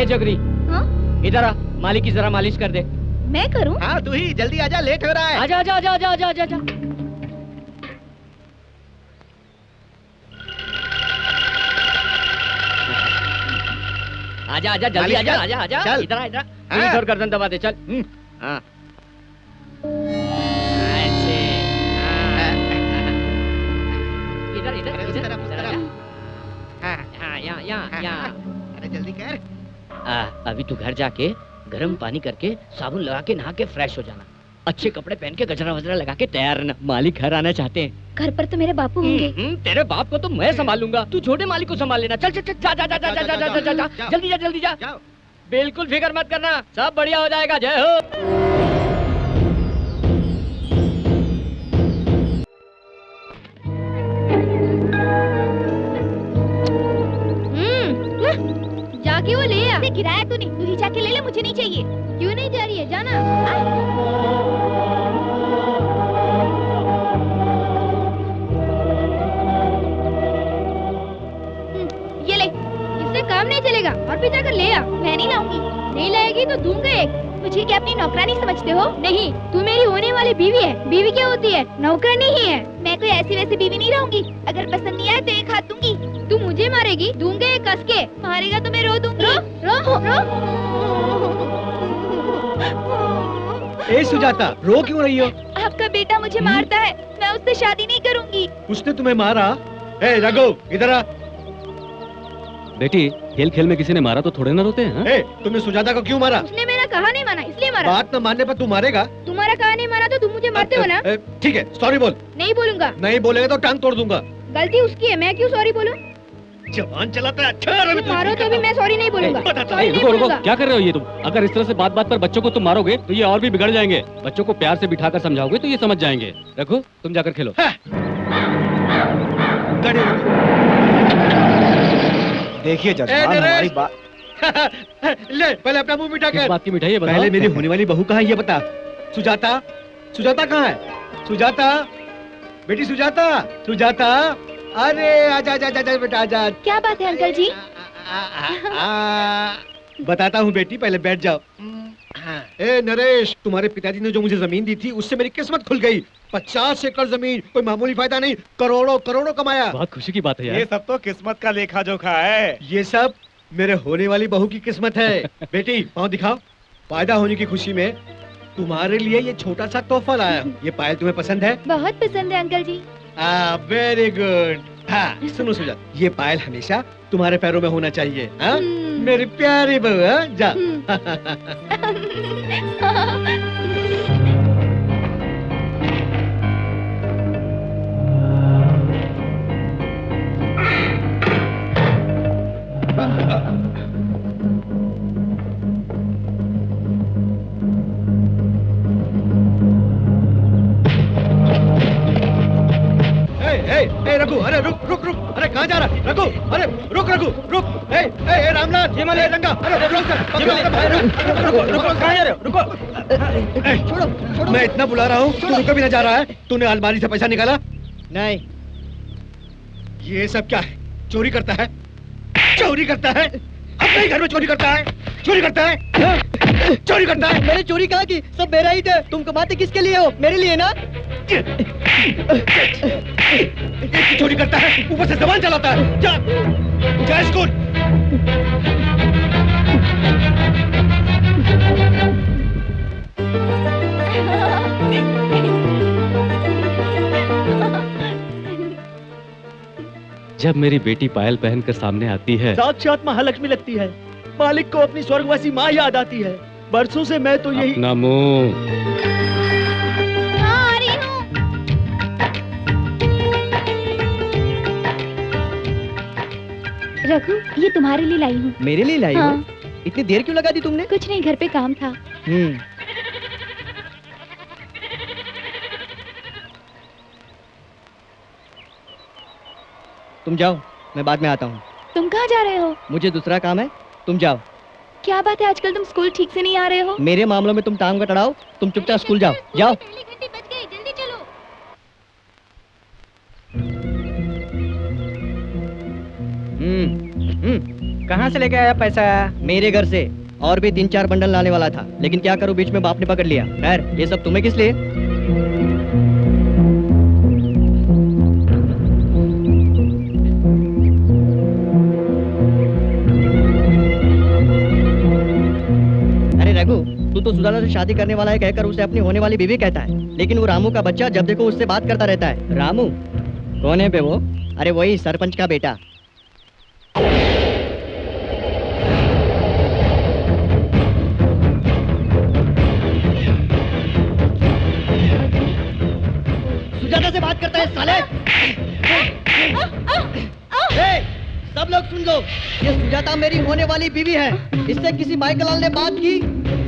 ए जगरी, हाँ? इधर आ, मालिक की जरा मालिश कर दे। मैं करूं? हाँ तू ही, जल्दी आजा, लेट हो रहा है। आजा आजा आजा आजा आजा आजा आजा। आजा आजा जल्दी आजा आजा आजा। चल। इधर आ इधर। हाँ। इधर गर्दन दबा दे चल। हाँ। ऐसे। हाँ। इधर इधर अरे उस इधर तरफ, उस इधर तरफ। आजा। हाँ यहाँ यहाँ। अरे जल्दी कर। अभी तू घर जाके गर्म पानी करके साबुन लगा के नहा के फ्रेश हो जाना। अच्छे कपड़े पहन के गजरा वजरा लगा के तैयार रहना। मालिक घर आना चाहते हैं। घर पर तो मेरे बापू होंगे। तेरे बाप को तो मैं संभालूंगा, तू छोटे मालिक को संभाल लेना। चल चल चल जा जा जा जा जा जा जा जा जा जल्दी जा जल्दी जा। बिल्कुल फिक्र मत करना, सब बढ़िया हो जाएगा। जय हो। जाके वो ले आ। गिराया तूने, तू ही जाके ले ले, मुझे नहीं चाहिए। क्यों नहीं जा रही है, जाना। ये ले, इससे काम नहीं चलेगा, और भी जाकर ले आ। मैं नहीं लाऊंगी। नहीं लाएगी तो दूंगा एक। मुझे क्या अपनी नौकरानी समझते हो? नहीं, तू मेरी होने वाली बीवी है। बीवी क्या होती है? नौकरानी ही है। मैं कोई ऐसी वैसी बीवी नहीं रहूंगी। अगर पसंद नहीं आए तो एक हाथ दूंगी। तू मुझे मारेगी? दूंगा एक कस के। मारेगा तो मैं रो दूंगी। रो रो रो। ए सुजाता, रो क्यों रही हो? आपका बेटा मुझे मारता है, मैं उससे शादी नहीं करूंगी। उसने तुम्हें मारा? ए रघु, इधर आ। बेटी, खेल खेल में किसी ने मारा तो थोड़े ना रोते हैं। ए, तुमने सुजाता को क्यों मारा? उसने मेरा कहा नहीं माना, इसलिए मारा। बात न मानने पर तू मारेगा? तुम्हारा कहा नहीं माना तो तुम मुझे मारते हो ना? ठीक है, सॉरी बोल। नहीं बोलूंगा। नहीं बोलेगा तो टांग तोड़ दूंगा। गलती उसकी है, मैं क्यों सॉरी बोलूं? जवान चलाता है। अच्छा तुम मारो तो भी मैं सॉरी नहीं बोलूंगा। सॉरी नहीं रुको रुको, बोलूंगा। क्या कर रहे हो ये तुम? अगर इस तरह से बात बात पर बच्चों को तुम मारोगे तो ये और भी बिगड़ जाएंगे। बच्चों को प्यार से बिठाकर समझाओगे तो ये समझ जाएंगे। रघु, तुम जाकर खेलो। देखिए जजमान, हमारी बात ले, पहले अपना मुंह मीठा किस कर। बात की मिठाई है बताओ? पहले मेरी होने वाली बहू कहाँ है ये बता। सुजाता, सुजाता कहाँ है? सुजाता, बेटी सुजाता, सुजाता, अरे आजा आजा आजा बेटा आजा। क्या बात है अंकल जी? बताता हूँ बेटी, पहले बैठ जाओ। ए नरेश, तुम्हारे पिताजी ने जो मुझे जमीन दी थी उससे मेरी किस्मत खुल गई। 50 एकड़ जमीन, कोई मामूली फायदा नहीं, करोड़ों करोड़ों कमाया। बहुत खुशी की बात है यार। ये सब तो किस्मत का लेखा जोखा है। ये सब मेरे होने वाली बहू की किस्मत है। बेटी पाँव दिखाओ। पैदा होने की खुशी में तुम्हारे लिए ये छोटा सा तोहफा लाया हूँ। ये पायल तुम्हें पसंद है? बहुत पसंद है अंकल जी। Very good. हाँ सुनो सुजात, ये पायल हमेशा तुम्हारे पैरों में होना चाहिए। हाँ मेरी प्यारी बहू। हाँ? जा। ए रघु, अरे रुक रुक रुक, अरे कहाँ जा रहा है रघु? अरे रुक रघु, रुक। ए रामलाल, ए रंगा, अरे रुक रुको, कहाँ जा रहे हो? रुको। छोड़ो। मैं इतना बुला रहा हूँ, तू रुको भी ना जा रहा है। तूने अलमारी से पैसा निकाला? नहीं। ये सब क्या है? चोरी करता है? चोरी करता है? अपने घर में चोरी करता है? चोरी करता है? चोरी करता है? मैंने चोरी कहा कि सब मेरा ही थे। तुम कमाते किसके लिए हो? मेरे लिए ना। चोरी करता है, ऊपर से जबान चलाता है। जा, जा स्कूल। जब मेरी बेटी पायल पहनकर सामने आती है, साक्षात महालक्ष्मी लगती है। मालिक को अपनी स्वर्गवासी माँ याद आती है। बरसों से मैं तो यही। अपना मुंह। हाँ, आ रही हूँ। रघु, ये तुम्हारे लिए लाई हूँ। मेरे लिए लाई हो? हाँ। इतनी देर क्यों लगा दी तुमने? कुछ नहीं, घर पे काम था। तुम जाओ, मैं बाद में आता हूँ। तुम कहाँ जा रहे हो? मुझे दूसरा काम है, तुम जाओ। क्या बात है, आजकल तुम स्कूल ठीक से नहीं आ रहे हो? मेरे मामलों में तुम टांग कटड़ाओ, तुम चुपचाप स्कूल जाओ। जाओ। पहली घंटी बज गई, जल्दी चलो। कहाँ से लेके आया पैसा? मेरे घर से, और भी 3-4 बंडल लाने वाला था, लेकिन क्या करूं, बीच में बाप ने पकड़ लिया। खैर, ये सब तुम्हें किस लिए? अरे रघु, तू तो सुजाता से शादी करने वाला है कहकर उसे अपनी होने वाली बीवी कहता है, लेकिन वो रामू का बच्चा जब देखो उससे बात करता रहता है। रामू कौन है बे वो? अरे वही सरपंच का बेटा। सुजाता से बात करता है साले। सब लोग सुन लो, ये सुजाता मेरी होने वाली बीवी है। इससे किसी माइकल ने बात की,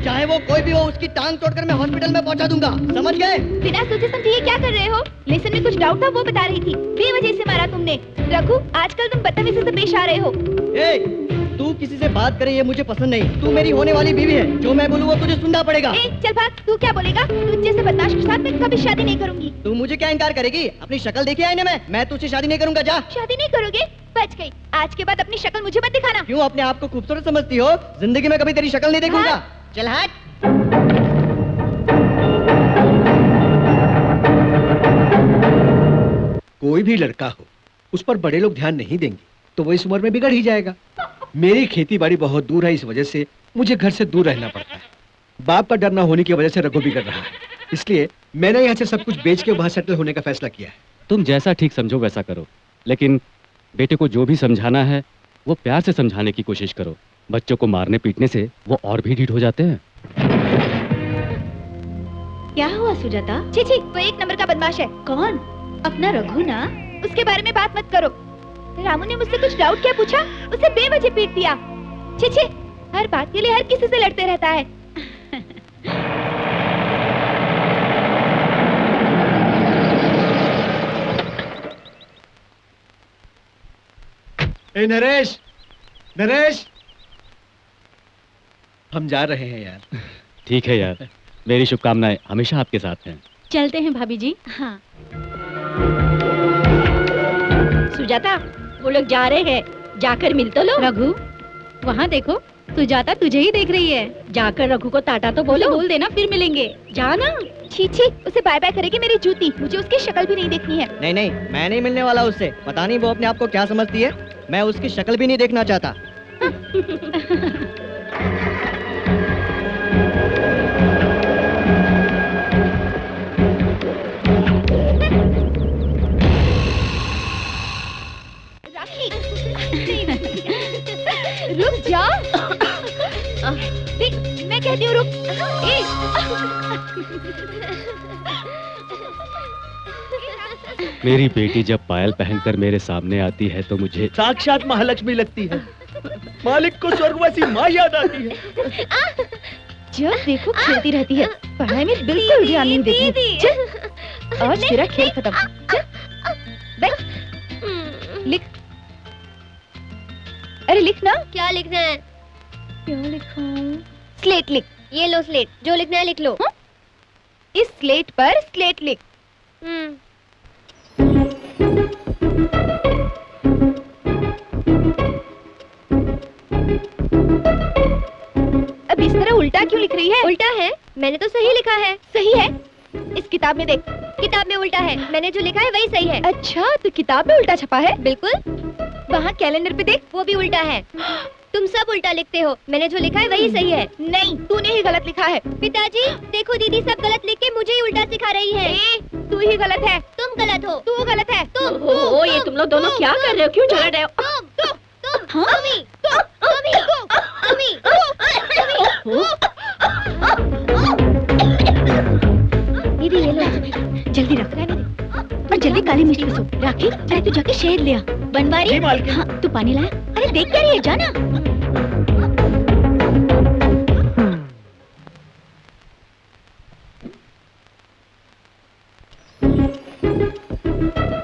चाहे वो कोई भी हो, उसकी टांग तोड़कर मैं हॉस्पिटल में पहुंचा दूंगा, समझ गए? बिना सोचे समझे ये क्या कर रहे हो? लेसन में कुछ डाउट था वो बता रही थी, बेवजह से मारा तुमने। रघु, आजकल तुम बदतमीजी से पेश आ रहे हो। तू किसी से बात करे ये मुझे पसंद नहीं। तू मेरी होने वाली बीवी है, जो मैं बोलूँ वो तुझे सुनना पड़ेगा। चल भाग, तू क्या बोलेगा? तुझ जैसे बदमाश के साथ मैं कभी शादी नहीं करूंगी। तू मुझे क्या इनकार करेगी? अपनी शक्ल देखी आईने में? मैं तुझसे शादी नहीं करूंगा, जा। शादी नहीं करोगे? बच गई। आज के बाद अपनी शक्ल मुझे मत दिखाना। क्यों अपने आप को खूबसूरत समझती हो? जिंदगी में कभी तेरी शक्ल नहीं देखूंगा। चल हट। कोई भी लड़का हो, उस पर बड़े लोग ध्यान नहीं देंगे तो वो इस उम्र में बिगड़ ही जाएगा। मेरी खेती बाड़ी बहुत दूर है, इस वजह से मुझे घर से दूर रहना पड़ता है। बाप का डर न होने की वजह से रघु बिगड़ रहा है, इसलिए मैंने यहाँ से सब कुछ बेच के वहाँ सेटल होने का फैसला किया है। तुम जैसा ठीक समझो वैसा करो, लेकिन बेटे को जो भी समझाना है वो प्यार से समझाने की कोशिश करो। बच्चों को मारने पीटने से वो और भी ढीठ हो जाते हैं। क्या हुआ सुजाता? छी, वो एक नंबर का बदमाश है। कौन? अपना रघु ना। उसके बारे में बात मत करो। रामू ने मुझसे कुछ डाउट क्या पूछा, उसे बेवजह पीट दिया। छी, हर बात के लिए हर किसी से लड़ते रहता है। ए नरेश, नरेश, हम जा रहे हैं यार। ठीक है यार, मेरी शुभकामनाएं हमेशा आपके साथ हैं। चलते हैं भाभी जी। हाँ। सुजाता, वो लोग जा रहे हैं, जाकर मिल तो लो। रघु, वहाँ देखो, सुजाता तुझे ही देख रही है। जाकर रघु को टाटा तो बोल देना, फिर मिलेंगे। जाना। छी, उसे बाय बाय करेगी मेरी जूती। मुझे उसकी शक्ल भी नहीं देखनी है। नहीं, मैं नहीं मिलने वाला उससे। पता नहीं वो अपने आप को क्या समझती है। मैं उसकी शक्ल भी नहीं देखना चाहता। रुक जा। देख, मैं कहती हूँ रुक। मेरी बेटी जब पायल पहनकर मेरे सामने आती है तो मुझे साक्षात महालक्ष्मी लगती है। मालिक को स्वर्गवासी माँ याद आती है। जब देखो खेलती रहती है, पढ़ाई में बिल्कुल ध्यान नहीं देती। चल, आज तेरा खेल खत्म। बैठ, लिख। अरे लिख ना। क्या लिखना है? क्या लिखाऊं? स्लेट लिख। ये लो स्लेट, जो लिखना है लिख लो। इस स्लेट पर स्लेट लिख। अब इस तरह उल्टा क्यों लिख रही है? उल्टा है? मैंने तो सही लिखा है। सही है? इस किताब में देख। किताब में उल्टा है, मैंने जो लिखा है वही सही है। अच्छा, तो किताब में उल्टा छपा है? बिल्कुल। वहाँ कैलेंडर पे देख, वो भी उल्टा है। तुम सब उल्टा लिखते हो, मैंने जो लिखा है वही सही है। नहीं, तूने ही गलत लिखा है। पिताजी देखो, दीदी सब गलत लिख के मुझे ही उल्टा सिखा रही है। तू ही गलत है। तुम गलत हो। तू गलत है। तुम ये तुम लोग दोनों क्या कर रहे हो? क्यों झगड़ रहे हो? दीदी ये लो, जल्दी रख और जल्दी काली मिर्च पिसो। राखी, अरे तू जाके शहद ले आ। बनवारी। हाँ, तू पानी लाया? अरे देख क्या रही है, जाना।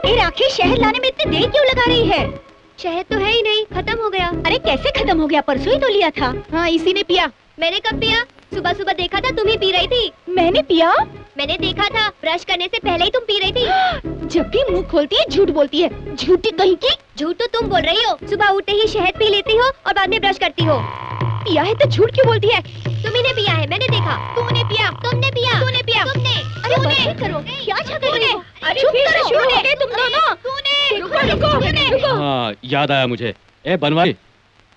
ए राखी, शहद लाने में इतनी देर क्यों लगा रही है? शहद तो है ही नहीं, खत्म हो गया। अरे कैसे खत्म हो गया? परसों ही तो लिया था। हाँ, इसी ने पिया। मैंने कब पिया? सुबह सुबह देखा था तुम ही पी रही थी। मैंने पिया? मैंने देखा था, ब्रश करने से पहले ही तुम पी रही थी। जब भी मुंह खोलती है झूठ बोलती है। झूठी कहीं की, झूठ तो तुम बोल रही हो। सुबह उठते ही शहद पी लेती हो और बाद में ब्रश करती हो। पिया है तो झूठ क्यों बोलती है? तुम्ही पिया है, मैंने देखा। तूने पिया, तुमने पिया, तूने पिया, तुमने। अरे तूने। बंद करो, क्या झगड़ रहे हो? अरे चुप फिर करो, से शुरू हो गए तुम दोनों। रुको। हाँ, याद आया मुझे। ए बनवारी,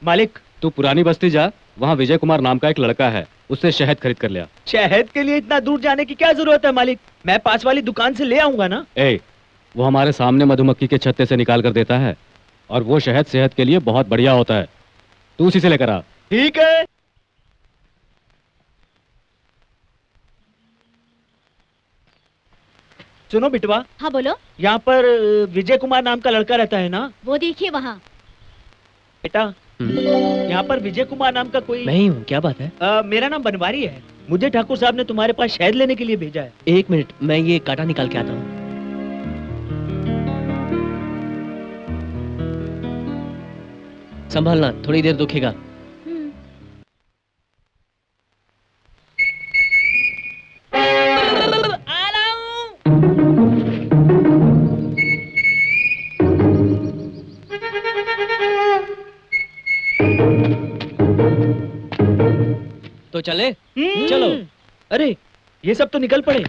मालिक, तू पुरानी बस्ती जा, वहाँ विजय कुमार नाम का एक लड़का है, उससे शहद खरीद कर लिया। शहद के लिए इतना दूर जाने की क्या जरूरत है मालिक? मैं पास वाली दुकान से ले आऊंगा ना। ए, वो हमारे सामने मधुमक्खी के छत्ते से निकाल कर देता है और वो शहद सेहत के लिए बहुत बढ़िया होता है। तू उसी से लेकर आ। ठीक है। सुनो बिटवा। हाँ बोलो। यहाँ पर विजय कुमार नाम का लड़का रहता है ना? वो देखिए वहाँ। बेटा, यहाँ पर विजय कुमार नाम का कोई? मैं ही हूँ, क्या बात है? मेरा नाम बनवारी है। मुझे ठाकुर साहब ने तुम्हारे पास शहद लेने के लिए भेजा है। एक मिनट, मैं ये कांटा निकाल के आता हूँ। संभालना, थोड़ी देर दुखेगा। तो चले? चलो। अरे, ये सब तो निकल पड़े।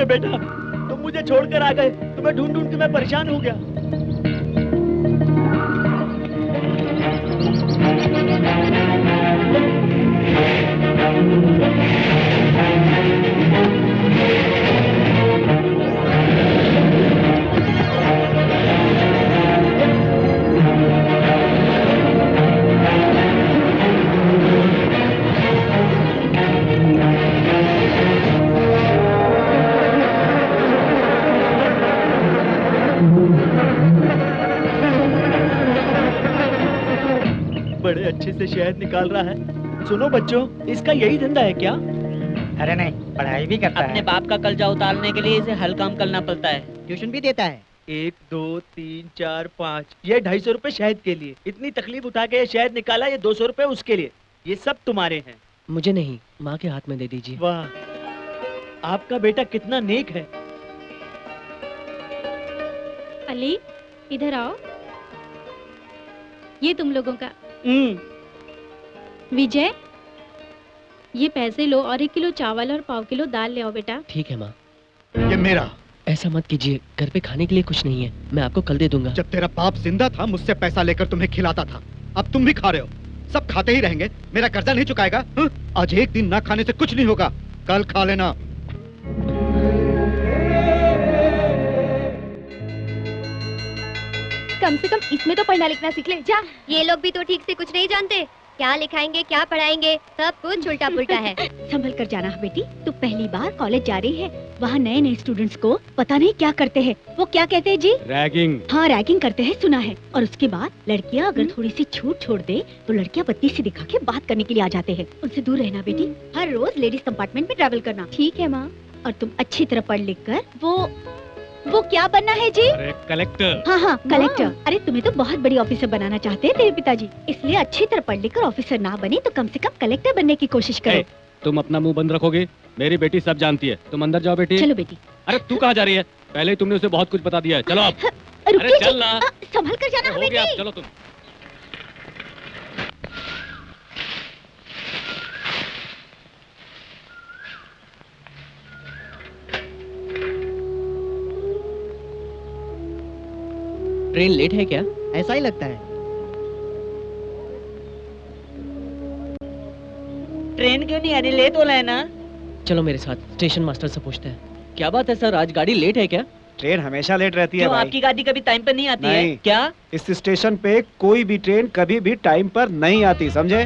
बेटा, तुम मुझे छोड़कर आ गए। तुम्हें ढूंढ ढूंढ के मैं परेशान हो गया। बड़े अच्छे से शहद निकाल रहा है। सुनो बच्चों, इसका यही धंधा है क्या? अरे नहीं, पढ़ाई भी करता है। अपने बाप का कर्जा उतारने के लिए इसे हल काम करना पड़ता है। ट्यूशन भी देता है। 1 2 3 4 5 ये 250 रुपए शहद के लिए। इतनी तकलीफ उठा के ये शहद निकाला, ये 200 रुपए उसके लिए। ये सब तुम्हारे हैं। मुझे नहीं, माँ के हाथ में दे दीजिए। वाह, आपका बेटा कितना नेक है। अली, इधर आओ। ये तुम लोगों का। विजय, ये पैसे लो और 1 किलो चावल और 1/4 किलो दाल ले आओ बेटा। ठीक है माँ। ये मेरा। ऐसा मत कीजिए, घर पे खाने के लिए कुछ नहीं है, मैं आपको कल दे दूंगा। जब तेरा बाप जिंदा था मुझसे पैसा लेकर तुम्हें खिलाता था, अब तुम भी खा रहे हो। सब खाते ही रहेंगे, मेरा कर्जा नहीं चुकाएगा? आज एक दिन ना खाने से कुछ नहीं होगा, कल खा लेना। कम से कम इसमें तो पढ़ना लिखना सीख ले जा। ये लोग भी तो ठीक से कुछ नहीं जानते। क्या लिखाएंगे, क्या पढ़ाएंगे, सब कुछ उल्टा पुल्टा है। संभल कर जाना बेटी, तू पहली बार कॉलेज जा रही है। वहाँ नए नए स्टूडेंट्स को पता नहीं क्या करते हैं। वो क्या कहते हैं जी? रैगिंग। हाँ, रैगिंग करते हैं, सुना है। और उसके बाद लड़कियाँ अगर थोड़ी सी छूट छोड़ दे तो लड़कियाँ बत्ती से दिखा के बात करने के लिए आ जाते हैं। उनसे दूर रहना बेटी। हर रोज लेडीज कंपार्टमेंट में ट्रैवल करना। ठीक है माँ। और तुम अच्छी तरह पढ़ लिख कर वो क्या बनना है जी? अरे कलेक्टर। हाँ हाँ, कलेक्टर। अरे तुम्हें तो बहुत बड़ी ऑफिसर बनाना चाहते हैं तेरे पिताजी, इसलिए अच्छी तरह पढ़ लिख कर ऑफिसर ना बने तो कम से कम कलेक्टर बनने की कोशिश करो। तुम अपना मुंह बंद रखोगे? मेरी बेटी सब जानती है। तुम अंदर जाओ बेटी। चलो बेटी। अरे तू कहाँ जा रही है? पहले ही तुमने उसे बहुत कुछ बता दिया है। चलो अब। रुकिए चल ना। संभल कर जाना हो गया, चलो तुम। ट्रेन लेट है क्या? ऐसा ही लगता है। ट्रेन क्यों नहीं आ रही? लेट हो रहा है ना। चलो मेरे साथ, स्टेशन मास्टर से पूछते हैं। क्या बात है सर, आज गाड़ी लेट है क्या? ट्रेन हमेशा लेट रहती है क्यों, भाई। आपकी गाड़ी कभी टाइम पर नहीं आती है नहीं। क्या? इस स्टेशन पे कोई भी ट्रेन कभी भी टाइम पर नहीं आती, समझे?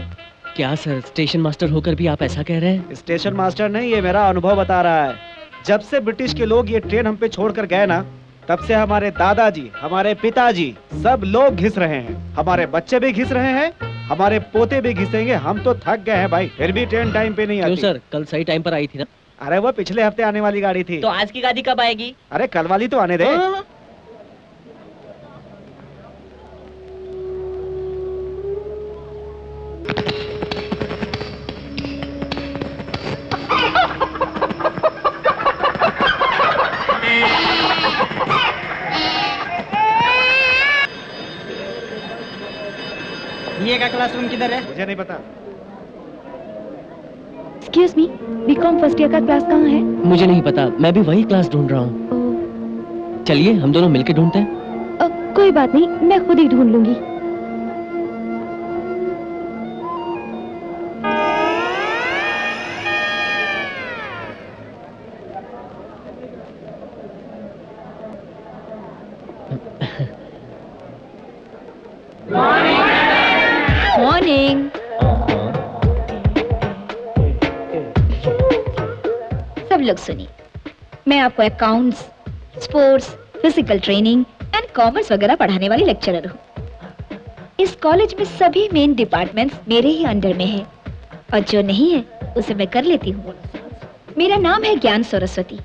क्या सर, स्टेशन मास्टर होकर भी आप ऐसा कह रहे हैं? स्टेशन मास्टर नहीं, ये मेरा अनुभव बता रहा है। जब से ब्रिटिश के लोग ये ट्रेन हम पे छोड़कर गए ना, तब से हमारे दादाजी, हमारे पिताजी, सब लोग घिस रहे हैं। हमारे बच्चे भी घिस रहे हैं, हमारे पोते भी घिसेंगे। हम तो थक गए हैं भाई, फिर भी ट्रेन टाइम पे नहीं क्यों आती। सर, कल सही टाइम पर आई थी ना? अरे वो पिछले हफ्ते आने वाली गाड़ी थी। तो आज की गाड़ी कब आएगी? अरे कल वाली तो आने दे। ये का क्लासरूम किधर है? मुझे नहीं पता। Excuse me, BCom first year का क्लास कहाँ है? मुझे नहीं पता, मैं भी वही क्लास ढूंढ रहा हूँ। चलिए हम दोनों मिलके ढूंढते हैं। कोई बात नहीं, मैं खुद ही ढूंढ लूंगी। मॉर्निंग। सब लोग सुनिए, मैं आपको accounts, sports, physical training and commerce वगैरह पढ़ाने वाली लेक्चरर हूँ। इस कॉलेज में सभी मेन डिपार्टमेंट्स मेरे ही अंडर में है, और जो नहीं है उसे मैं कर लेती हूँ। मेरा नाम है ज्ञान सरस्वती।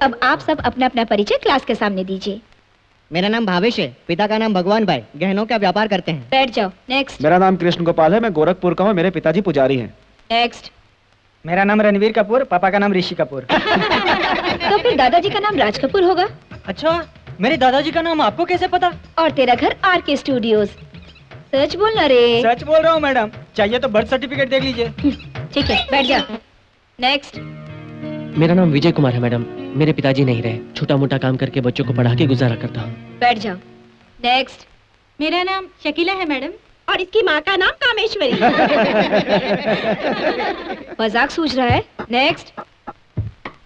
अब आप सब अपना अपना परिचय क्लास के सामने दीजिए। मेरा नाम भावेश है, पिता का नाम भगवान भाई, गहनों का व्यापार करते हैं। बैठ जाओ। नेक्स्ट। मेरा नाम कृष्ण गोपाल है, मैं गोरखपुर का हूँ, मेरे पिताजी पुजारी हैं। नेक्स्ट। मेरा नाम रणवीर कपूर, पापा का नाम ऋषि कपूर। तो फिर दादाजी का नाम राज कपूर होगा। अच्छा, मेरे दादाजी का नाम आपको कैसे पता? और तेरा घर आर के स्टूडियोज। सच बोलना रे। सच बोल रहा हूँ मैडम, चाहिए तो बर्थ सर्टिफिकेट देख लीजिए। ठीक है, बैठ जा। नेक्स्ट। मेरा नाम विजय कुमार है मैडम, मेरे पिताजी नहीं रहे, छोटा मोटा काम करके बच्चों को पढ़ा के गुजारा करता हूँ। बैठ जाओ। नेक्स्ट। मेरा नाम शकीला है मैडम, और इसकी माँ का नाम कामेश्वरी। मजाक सूझ रहा है। नेक्स्ट।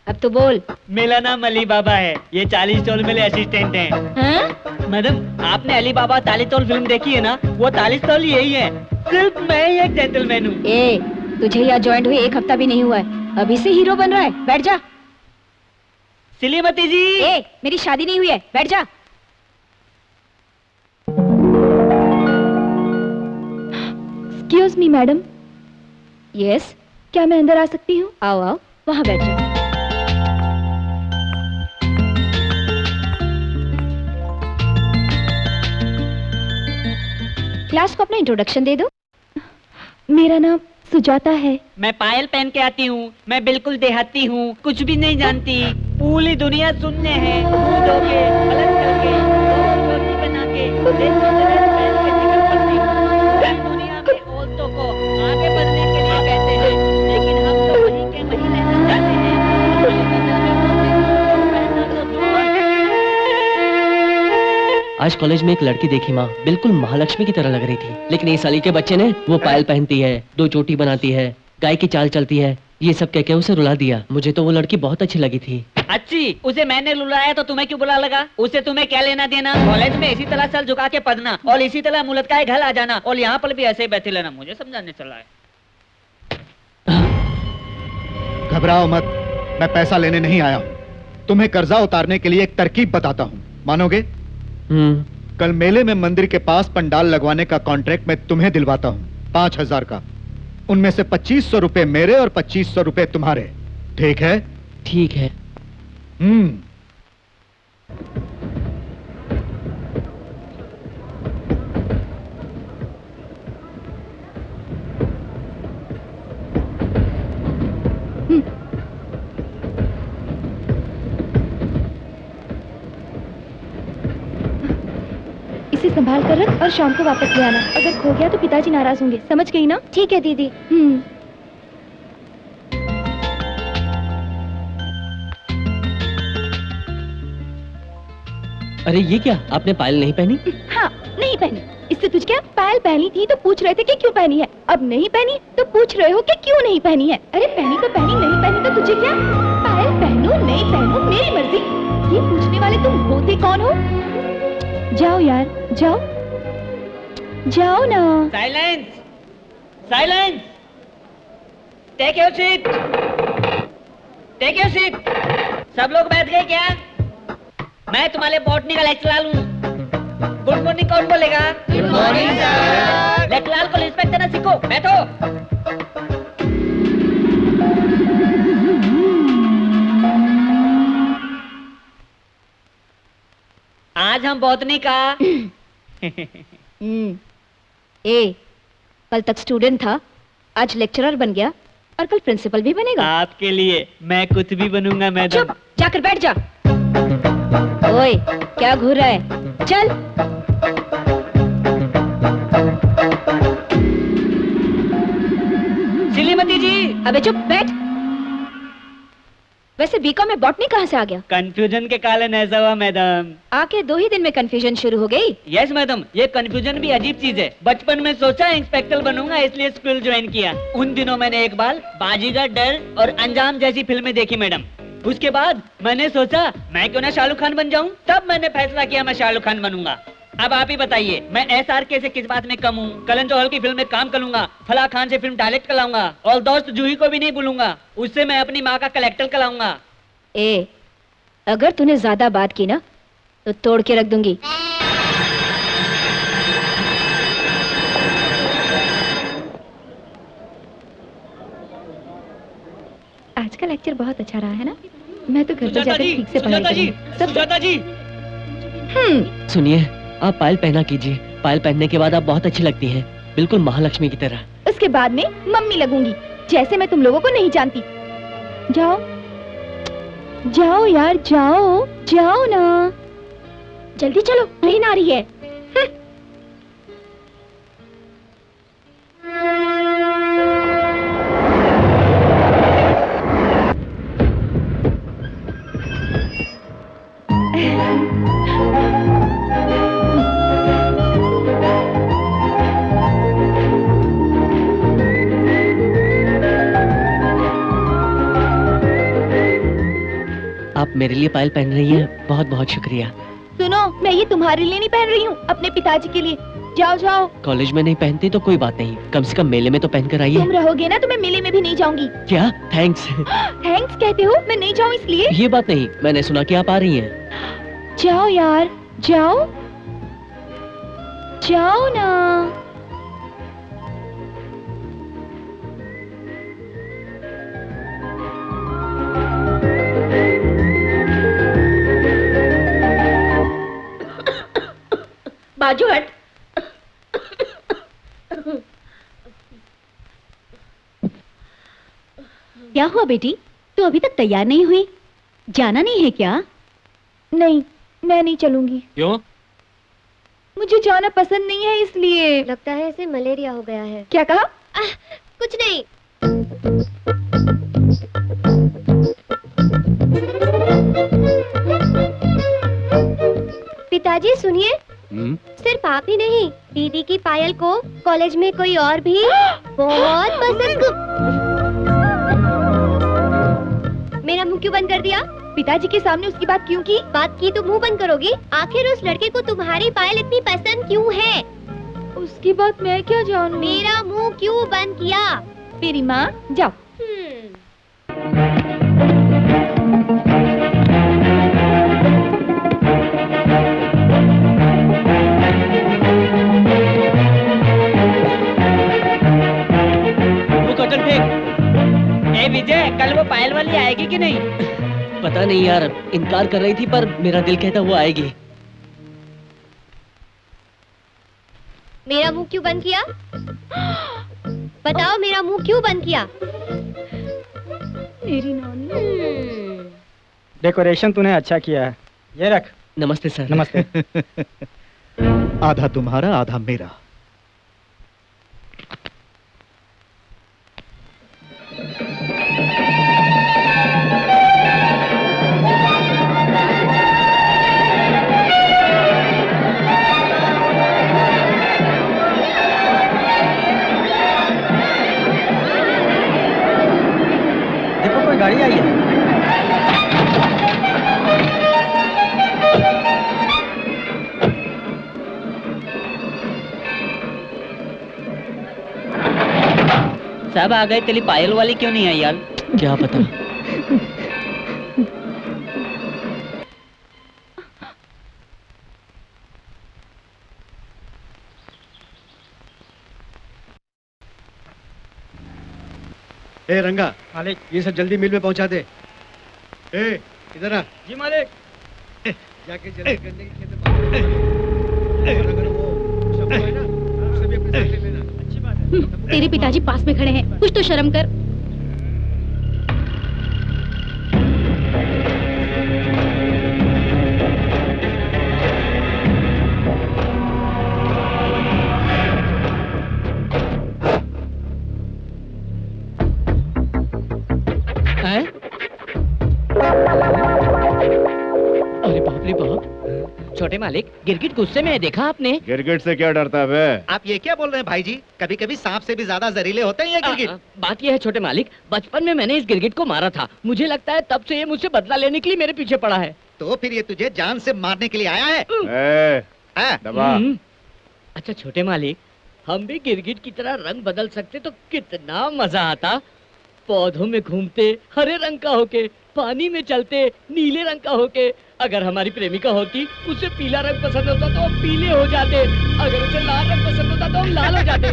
अब तो बोल। मेरा नाम अली बाबा है, ये 40 टोल मेरे असिस्टेंट हैं। हाँ? मैडम, आपने अली बाबा 40 टोल फिल्म देखी है ना? वो 40 टोल यही है, सिर्फ मैं ही एक जेंटलमैन हूँ। ए, तुझे यहाँ ज्वाइंट हुए 1 हफ्ता भी नहीं हुआ है, अभी से हीरो बन रहा है। बैठ जा। श्रीमती जी। ए, मेरी शादी नहीं हुई है, बैठ जा। Excuse me madam. यस, क्या मैं अंदर आ सकती हूँ? आओ आओ, वहाँ बैठ जाओ। क्लास को अपना इंट्रोडक्शन दे दो। मेरा नाम सुजाता है। मैं पायल पहन के आती हूँ, मैं बिल्कुल देहाती हूँ, कुछ भी नहीं जानती। पूरी दुनिया सुनने हैं, दूध होके, पलट करके, रोटी बना के, देश विदेश पहन के निकल पड़ती हूँ। इस दुनिया में औरतों को आगे बढ़ने के लिए कहते हैं, लेकिन हम तो वहीं के वहीं रहना चाहते हैं। आज कॉलेज में एक लड़की देखी माँ, बिल्कुल महालक्ष्मी की तरह लग रही थी, लेकिन इस साली के बच्चे ने वो पायल पहनती है, 2 चोटी बनाती है, गाय की चाल चलती है, ये सब कह के उसे रुला दिया। मुझे तो वो लड़की बहुत अच्छी लगी थी। अच्छी? उसे मैंने रुलाया तो तुम्हें क्यों बुरा लगा? उसे तुम्हें क्या लेना देना? कॉलेज में इसी तरह सर झुका के पढ़ना और इसी तरह मुंह लटकाए घर आ जाना, और यहाँ पर भी ऐसे ही बैठे लेना, मुझे समझाने चला है। घबराओ मत, मैं पैसा लेने नहीं आया हूँ। तुम्हें कर्जा उतारने के लिए एक तरकीब बताता हूँ, मानोगे? कल मेले में मंदिर के पास पंडाल लगवाने का कॉन्ट्रैक्ट मैं तुम्हें दिलवाता हूँ, 5000 का। उनमें से 2500 रुपए मेरे और 2500 रुपए तुम्हारे। ठीक है? ठीक है। इसे संभाल कर रख और शाम को वापस ले आना। अगर खो गया तो पिताजी नाराज होंगे, समझ गई ना? ठीक है दीदी। अरे ये क्या, आपने पायल नहीं पहनी? हाँ, नहीं पहनी। इससे तुझ क्या, पायल पहनी थी तो पूछ रहे थे कि क्यों पहनी है, अब नहीं पहनी तो पूछ रहे हो कि क्यों नहीं पहनी है। अरे पहनी तो पहनी, नहीं पहनी तो तुझे क्या? पायल पहनूं नहीं पहनूं मेरी मर्जी। ये पूछने वाले तुम होते कौन हो? जाओ यार, जाओ जाओ ना। Silence, silence, take your seat, take your seat. सब लोग बैठ गए क्या? मैं तुम्हारे बॉटनी का लेक्चर लूं। गुड मॉर्निंग कौन बोलेगा? Good morning sir. लेक्चर को रिस्पेक्ट देना सीखो, बैठो। आज हम बॉटनी का ए, कल तक स्टूडेंट था, आज लेक्चरर बन गया और कल प्रिंसिपल भी बनेगा। आपके लिए मैं कुछ भी बनूंगा मैडम। चुप, जाकर बैठ जा। ओए, क्या घूर रहा है? चल। श्रीमती जी। अबे चुप, बैठ। वैसे बीकॉम में बॉटनी कहाँ से आ गया? कंफ्यूजन के कारण ऐसा हुआ मैडम। आके 2 ही दिन में कंफ्यूजन शुरू हो गई। यस मैडम, ये कंफ्यूजन भी अजीब चीज है। बचपन में सोचा इंस्पेक्टर बनूंगा इसलिए स्कूल ज्वाइन किया। उन दिनों मैंने एक बार बाजीगर, डर और अंजाम जैसी फिल्में देखी मैडम। उसके बाद मैंने सोचा मैं क्यों ना शाहरुख खान बन जाऊं। तब मैंने फैसला किया मैं शाहरुख खान बनूंगा। अब आप ही बताइए, मैं SRK से किस बात में कम हूँ? करण जौहर की फिल्म में काम करूंगा, फलाह खान से फिल्म डायरेक्ट कराऊंगा और दोस्त जूही को भी नहीं भूलूंगा, उससे मैं अपनी माँ का कलेक्टर कराऊंगा। ए, अगर तूने ज्यादा बात की ना तो तोड़ के रख दूंगी। आज का लेक्चर बहुत अच्छा रहा है ना? मैं तो घर पे जाकर ठीक से पढ़ाई करूंगी। सुजाता जी। सुनिए, आप पायल पहना कीजिए। पायल पहनने के बाद आप बहुत अच्छी लगती हैं, बिल्कुल महालक्ष्मी की तरह। उसके बाद में मम्मी लगूंगी, जैसे मैं तुम लोगों को नहीं जानती। जाओ जाओ यार, जाओ जाओ ना, जल्दी चलो, ट्रेन आ रही है। आप मेरे लिए पायल पहन रही हैं, बहुत बहुत शुक्रिया। सुनो, मैं ये तुम्हारे लिए नहीं पहन रही हूँ, अपने पिताजी के लिए। जाओ जाओ। कॉलेज में नहीं पहनती तो कोई बात नहीं, कम से कम मेले में तो पहन कर आइए। तुम रहोगे ना तो मैं मेले में भी नहीं जाऊंगी। क्या? थैंक्स। थैंक्स कहते हो? मैं नहीं जाऊँ इसलिए? ये बात नहीं, मैंने सुना कि आप आ रही हैं। जाओ यार, जाओ जाओ ना। बाजू हट। क्या हुआ बेटी, तू अभी तक तैयार नहीं हुई? जाना नहीं है क्या? नहीं, मैं नहीं चलूंगी। क्यों? मुझे जाना पसंद नहीं है इसलिए। लगता है इसे मलेरिया हो गया है। क्या कहा? कुछ नहीं। पिताजी सुनिए, सिर्फ आप ही नहीं, दीदी की पायल को कॉलेज में कोई और भी बहुत पसंद। मेरा मुंह क्यों बंद कर दिया? पिताजी के सामने उसकी बात क्यों की? बात की तो मुंह बंद करोगी? आखिर उस लड़के को तुम्हारी पायल इतनी पसंद क्यों है? उसकी बात मैं क्या जानूं? मेरा मुंह क्यों बंद किया? मेरी माँ, जाओ। ए विजय, कल वो पायल वाली आएगी कि नहीं? पता नहीं यार, इनकार कर रही थी पर मेरा दिल कहता वो आएगी। मेरा मुंह क्यों बंद किया? बताओ, मेरा मुंह क्यों बंद किया? मेरी नानी। डेकोरेशन तूने अच्छा किया है, ये रख। नमस्ते सर। नमस्ते। आधा तुम्हारा आधा मेरा। गाड़ी आई है। सब आ गए, तेरी पायल वाली क्यों नहीं आई यार? क्या पता। ए रंगा, मालिक। ये सब जल्दी मिल में पहुंचा दे। ए इधर आ। जी मालिक। जाके जल्दी गन्ने की खेत में और अगर वो शब्द है ना, उसे भी अपने साथ ले लेना। अच्छी बात है। तेरे पिताजी पास में खड़े हैं, कुछ तो शर्म कर। अरे बाप रे बाप। छोटे मालिक, गिरगिट गुस्से में है, देखा आपने? गिरगिट से क्या डरता है बे? आप ये क्या बोल रहे हैं भाई जी? कभी कभी सांप से भी ज्यादा जहरीले होते हैं ये गिरगिट। बात यह है छोटे मालिक, बचपन में मैंने इस गिरगिट को मारा था। मुझे लगता है तब से ये मुझसे बदला लेने के लिए मेरे पीछे पड़ा है। तो फिर ये तुझे जान से मारने के लिए आया है? दबा। अच्छा छोटे मालिक, हम भी गिरगिट की तरह रंग बदल सकते तो कितना मजा आता। पौधों में घूमते हरे रंग का होके, पानी में चलते नीले रंग का होके। अगर हमारी प्रेमिका होती, उसे पीला रंग पसंद होता तो हम पीले हो जाते। अगर उसे लाल रंग पसंद होता तो हम लाल हो जाते।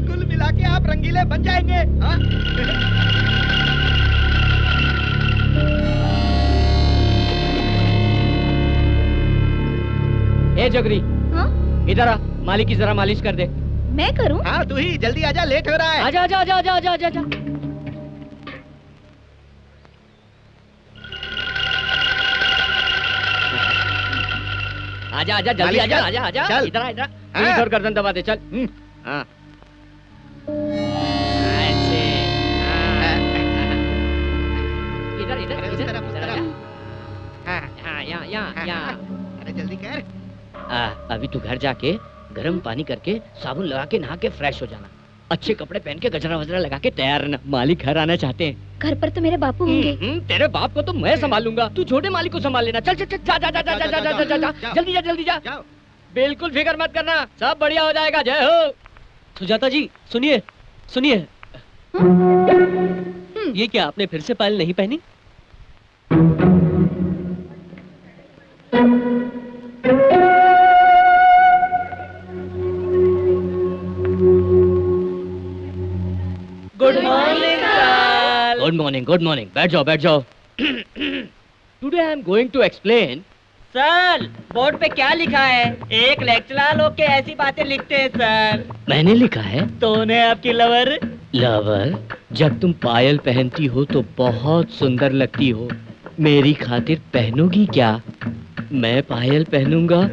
कुल मिला के आप रंगीले बन जाएंगे। हाँ? ए जगरी, हाँ? इधर आ, मालिक की जरा मालिश कर दे। मैं करूं? हाँ तू ही, जल्दी आजा, लेट हो रहा है। आजा आजा आजा आजा आजा आजा आजा। आजा आजा जल्दी आजा आजा आजा। चल। इधर आ इधर। हाँ। और गर्दन दबा दे, चल। हाँ। ऐसे। हाँ। इधर इधर अरे उस इधर तरफ, उस इधर तरफ। आजा। हाँ यहाँ यहाँ यहाँ। अरे जल्दी कर। अभी तू घर जाके गर्म पानी करके साबुन लगा के नहा के फ्रेश हो जाना। अच्छे कपड़े पहन के गजरा वजरा लगा के तैयार रहना। मालिक घर आना चाहते हैं। घर पर तो मेरे बापू होंगे। तेरे बाप को तो मैं संभाल लूंगा, तू छोटे मालिक को संभाल लेना। चल चल चल, जा जा जा जा जा जा जा जा जा, जल्दी जा जल्दी जा। बिल्कुल फिक्र मत करना, सब बढ़िया हो जाएगा। जय हो। सुजाता जी सुनिए सुनिए। ये क्या आपने फिर से पायल नहीं पहनी? Good morning sir. Good morning good morning. बैठ जाओ बैठ जाओ। Today I am going to explain. Sir board पे क्या लिखा है? एक लेक्चरर लोग के ऐसी बातें लिखते हैं सर। मैंने लिखा है तो उन्हें आपकी लवर। लवर, जब तुम पायल पहनती हो तो बहुत सुंदर लगती हो। मेरी खातिर पहनोगी क्या? मैं पायल पहनूंगा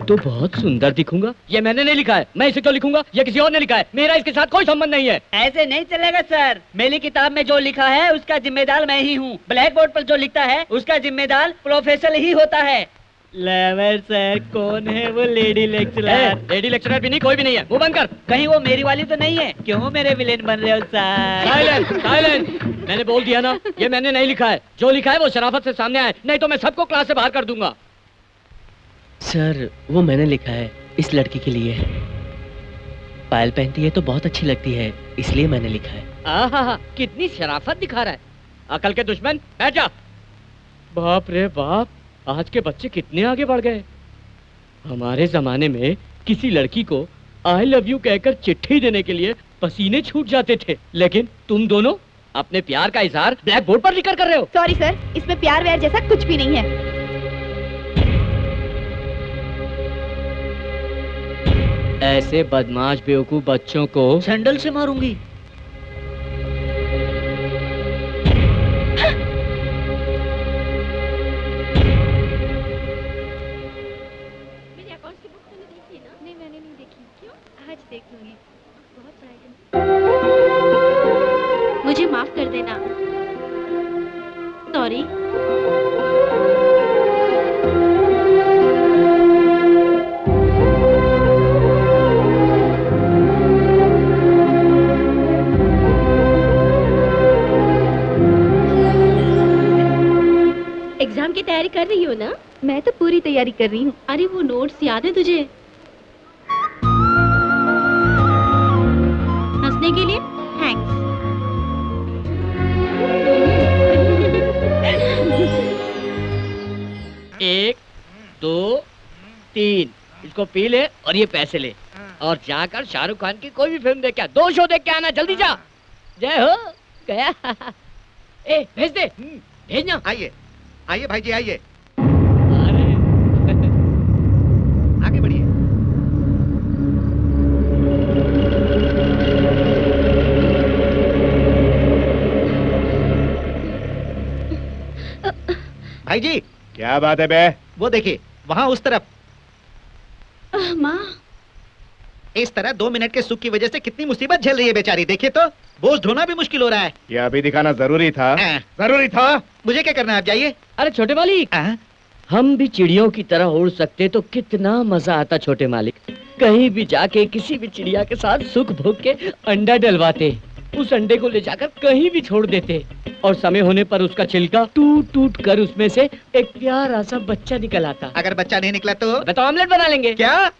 तो बहुत सुंदर दिखूंगा। ये मैंने नहीं लिखा है, मैं इसे क्यों लिखूंगा? ये किसी और ने लिखा है, मेरा इसके साथ कोई संबंध नहीं है। ऐसे नहीं चलेगा सर। मेरी किताब में जो लिखा है उसका जिम्मेदार मैं ही हूँ। ब्लैक बोर्ड पर जो लिखता है उसका जिम्मेदार प्रोफेसर ही होता है। लवर सर कौन है वो लेडी लेक्चरर? लेडी लेक्चरर भी नहीं, कोई भी नहीं है। मुंह बंद कर। कहीं वो मेरी वाली तो नहीं है? क्यों मेरे विलेन बन रहे हो सर? Silent silent. मैंने बोल दिया ना, ये मैंने नहीं लिखा है। जो लिखा है वो शराफत से सामने आए, नहीं तो मैं सबको क्लास से बाहर कर दूंगा। सर वो मैंने लिखा है, इस लड़की के लिए है। पायल पहनती है तो बहुत अच्छी लगती है, इसलिए मैंने लिखा है। आहा, कितनी शराफत दिखा रहा है। अकल के दुश्मन, बैठ जा। बाप रे बाप, आज के बच्चे कितने आगे बढ़ गए। हमारे जमाने में किसी लड़की को आई लव यू कहकर चिट्ठी देने के लिए पसीने छूट जाते थे, लेकिन तुम दोनों अपने प्यार का इजहार ब्लैक बोर्ड पर लिखकर कर रहे हो। सॉरी सर, इसमें प्यार व्यार जैसा कुछ भी नहीं है। ऐसे बदमाश बेवकूफ बच्चों को सैंडल से मारूंगी। मेरी अकाउंट्स की बुक तूने देखी ना? नहीं मैंने नहीं देखी। क्यों? आज देख लूंगी। बहुत पढ़ाई करनी। मुझे माफ कर देना। सॉरी। की तैयारी कर रही हो ना? मैं तो पूरी तैयारी कर रही हूँ। अरे वो नोट्स याद है तुझे? हंसने के लिए थैंक्स। एक, दो, तीन, इसको पी ले और ये पैसे ले और जाकर शाहरुख खान की कोई भी फिल्म देख के आ। 2 शो देख के आना, जल्दी जा। जय हो गया। ए भेज दे, भेजना। आइए आइए भाई जी आइए, अरे आगे बढ़िए। भाई जी क्या बात है बे? वो देखिए वहाँ उस तरफ। माँ, इस तरह 2 मिनट के सुख की वजह से कितनी मुसीबत झेल रही है बेचारी। देखिए तो बोझ ढोना भी मुश्किल हो रहा है। ये अभी दिखाना जरूरी था। जरूरी था। मुझे क्या करना है, आप जाइए। अरे छोटे मालिक, हम भी चिड़ियों की तरह उड़ सकते तो कितना मजा आता। छोटे मालिक, कहीं भी जाके किसी भी चिड़िया के साथ सुख भोग के अंडा डलवाते, उस अंडे को ले जाकर कहीं भी छोड़ देते और समय होने पर उसका छिलका टूट टूट कर उसमें से एक प्यारा सा बच्चा निकल आता। अगर बच्चा नहीं निकला तो ऑमलेट बना लेंगे। क्या?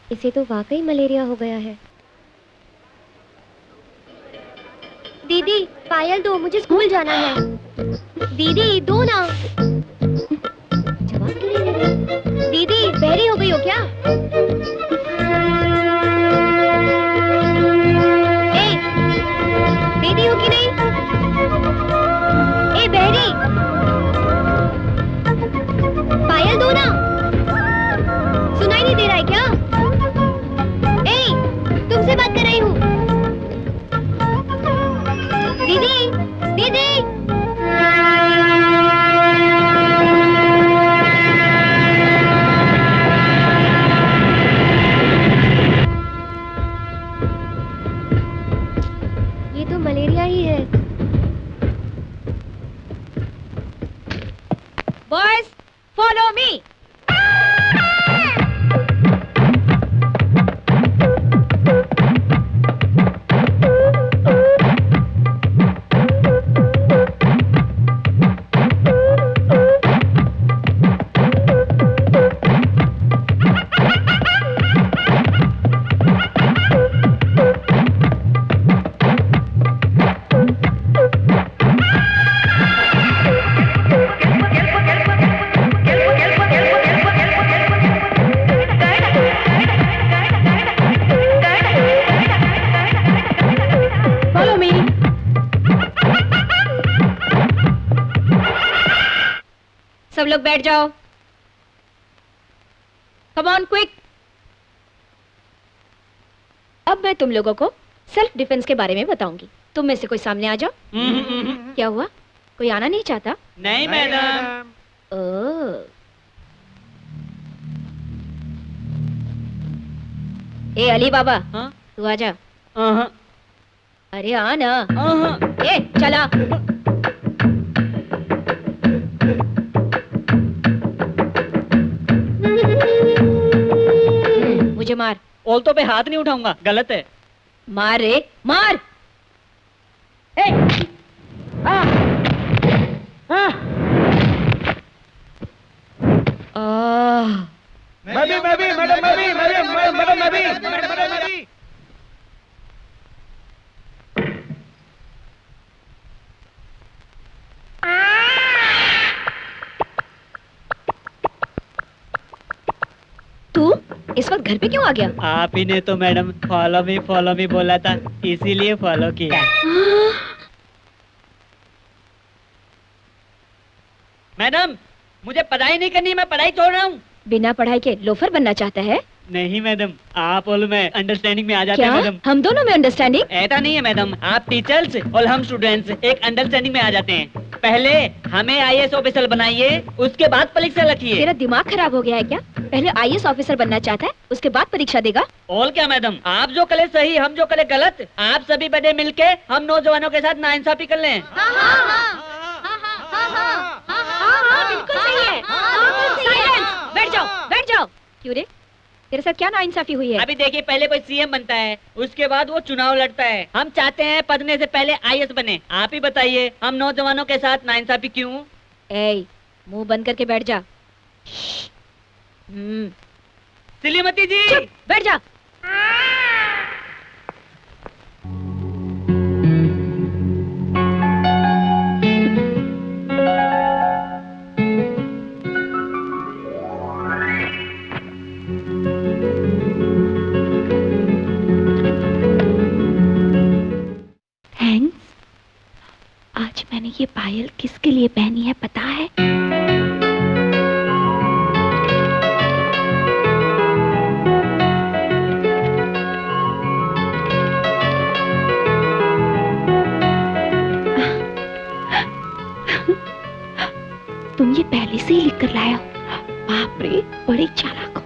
इसे तो वाकई मलेरिया हो गया है। दीदी पायल दो, मुझे स्कूल जाना है। दीदी दो ना। जवाब क्यों नहीं दे रही? दीदी बहरी हो गई हो क्या? ए, दीदी हो कि नहीं? ए बहरी, पायल दो ना। सुनाई नहीं दे रहा है क्या? तुमसे बात कर रही हूँ। दीदी, दीदी। ये तो मलेरिया ही है। Boys follow me. सब लोग बैठ जाओ। Come on quick. अब मैं तुम लोगों को सेल्फ डिफेंस के बारे में बताऊंगी। तुम में से कोई सामने आ जाओ। क्या हुआ? कोई आना नहीं चाहता? नहीं मैडम। ए अली बाबा, तू आ जा। अरे आ ना। ए चला। मुझे मार। ओल्तो पे हाथ नहीं उठाऊंगा, गलत है। मार रे, मार। ए, आ, आ, मैडम। तू इस वक्त घर पे क्यों आ गया? आप ही ने तो मैडम फॉलो मी बोला था, इसीलिए फॉलो किया। मैडम मुझे पढ़ाई नहीं करनी, मैं पढ़ाई छोड़ रहा हूँ। बिना पढ़ाई के लोफर बनना चाहता है? नहीं मैडम, आप और मैं अंडरस्टैंडिंग में आ जाते हैं क्या? मैडम। हम दोनों में अंडरस्टैंडिंग? ऐसा नहीं है मैडम, आप टीचर्स और हम स्टूडेंट्स एक अंडरस्टैंडिंग में आ जाते हैं। पहले हमें आईएएस ऑफिसर बनाइए, उसके बाद परीक्षा रखिए। तेरा दिमाग खराब हो गया है क्या? पहले आईएएस ऑफिसर बनना चाहता है, उसके बाद परीक्षा देगा? और क्या मैडम, आप जो करे सही, हम जो करे गलत, आप सभी बड़े मिलके हम नौजवानों के साथ नाइंसाफी कर लें। बिल्कुल सही है। साइलेंस! बैठ जाओ, बैठ जाओ। क्यों रे? तेरे साथ क्या नाइंसाफी हुई है? अभी देखिए, पहले कोई सीएम बनता है, उसके बाद वो चुनाव लड़ता है। हम चाहते हैं पढ़ने से पहले आईएएस बने। आप ही बताइए, हम नौजवानों के साथ नाइंसाफी क्यों? ए, मुंह बंद करके बैठ जा। श्रीमती जी, बैठ जा। आज मैंने ये पायल किसके लिए पहनी है पता है? तुम ये पहले से ही लिख कर लाया हो। बाप रे, बड़ी चालाक हो।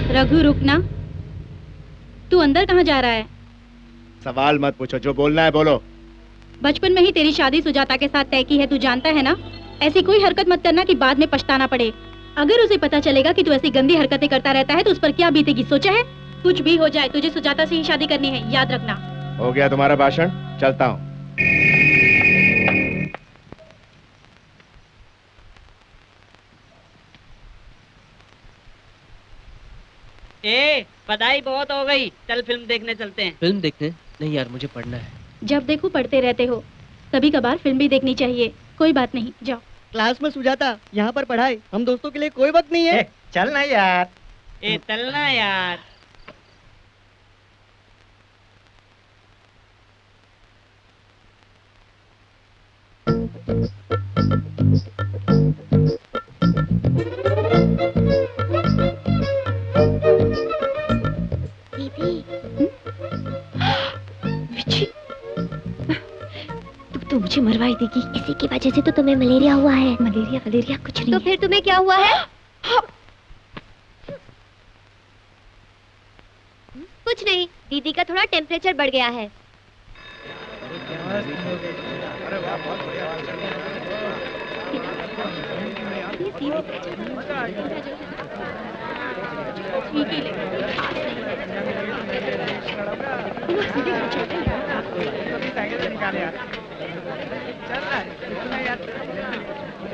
रघु रुकना, तू अंदर कहाँ जा रहा है? सवाल मत पूछो, जो बोलना है बोलो। बचपन में ही तेरी शादी सुजाता के साथ तय की है, तू जानता है ना? ऐसी कोई हरकत मत करना कि बाद में पछताना पड़े। अगर उसे पता चलेगा कि तू ऐसी गंदी हरकतें करता रहता है तो उस पर क्या बीतेगी, सोचा है? कुछ भी हो जाए, तुझे सुजाता से ही शादी करनी है, याद रखना। हो गया तुम्हारा भाषण, चलता हूँ। पढ़ाई बहुत हो गई, चल फिल्म देखने चलते हैं। फिल्म देखने? नहीं यार, मुझे पढ़ना है। जब देखो पढ़ते रहते हो, कभी कभार फिल्म भी देखनी चाहिए। कोई बात नहीं, जाओ। क्लास में सुजाता, यहाँ पर पढ़ाई, हम दोस्तों के लिए कोई वक्त नहीं है। चल ना यार। चलना यार। तो मुझे मरवाई देगी। इसी की वजह से तो तुम्हें मलेरिया हुआ है। मलेरिया वलेरिया कुछ नहीं। तो फिर तुम्हें क्या हुआ है? कुछ नहीं, दीदी का थोड़ा टेम्परेचर बढ़ गया है।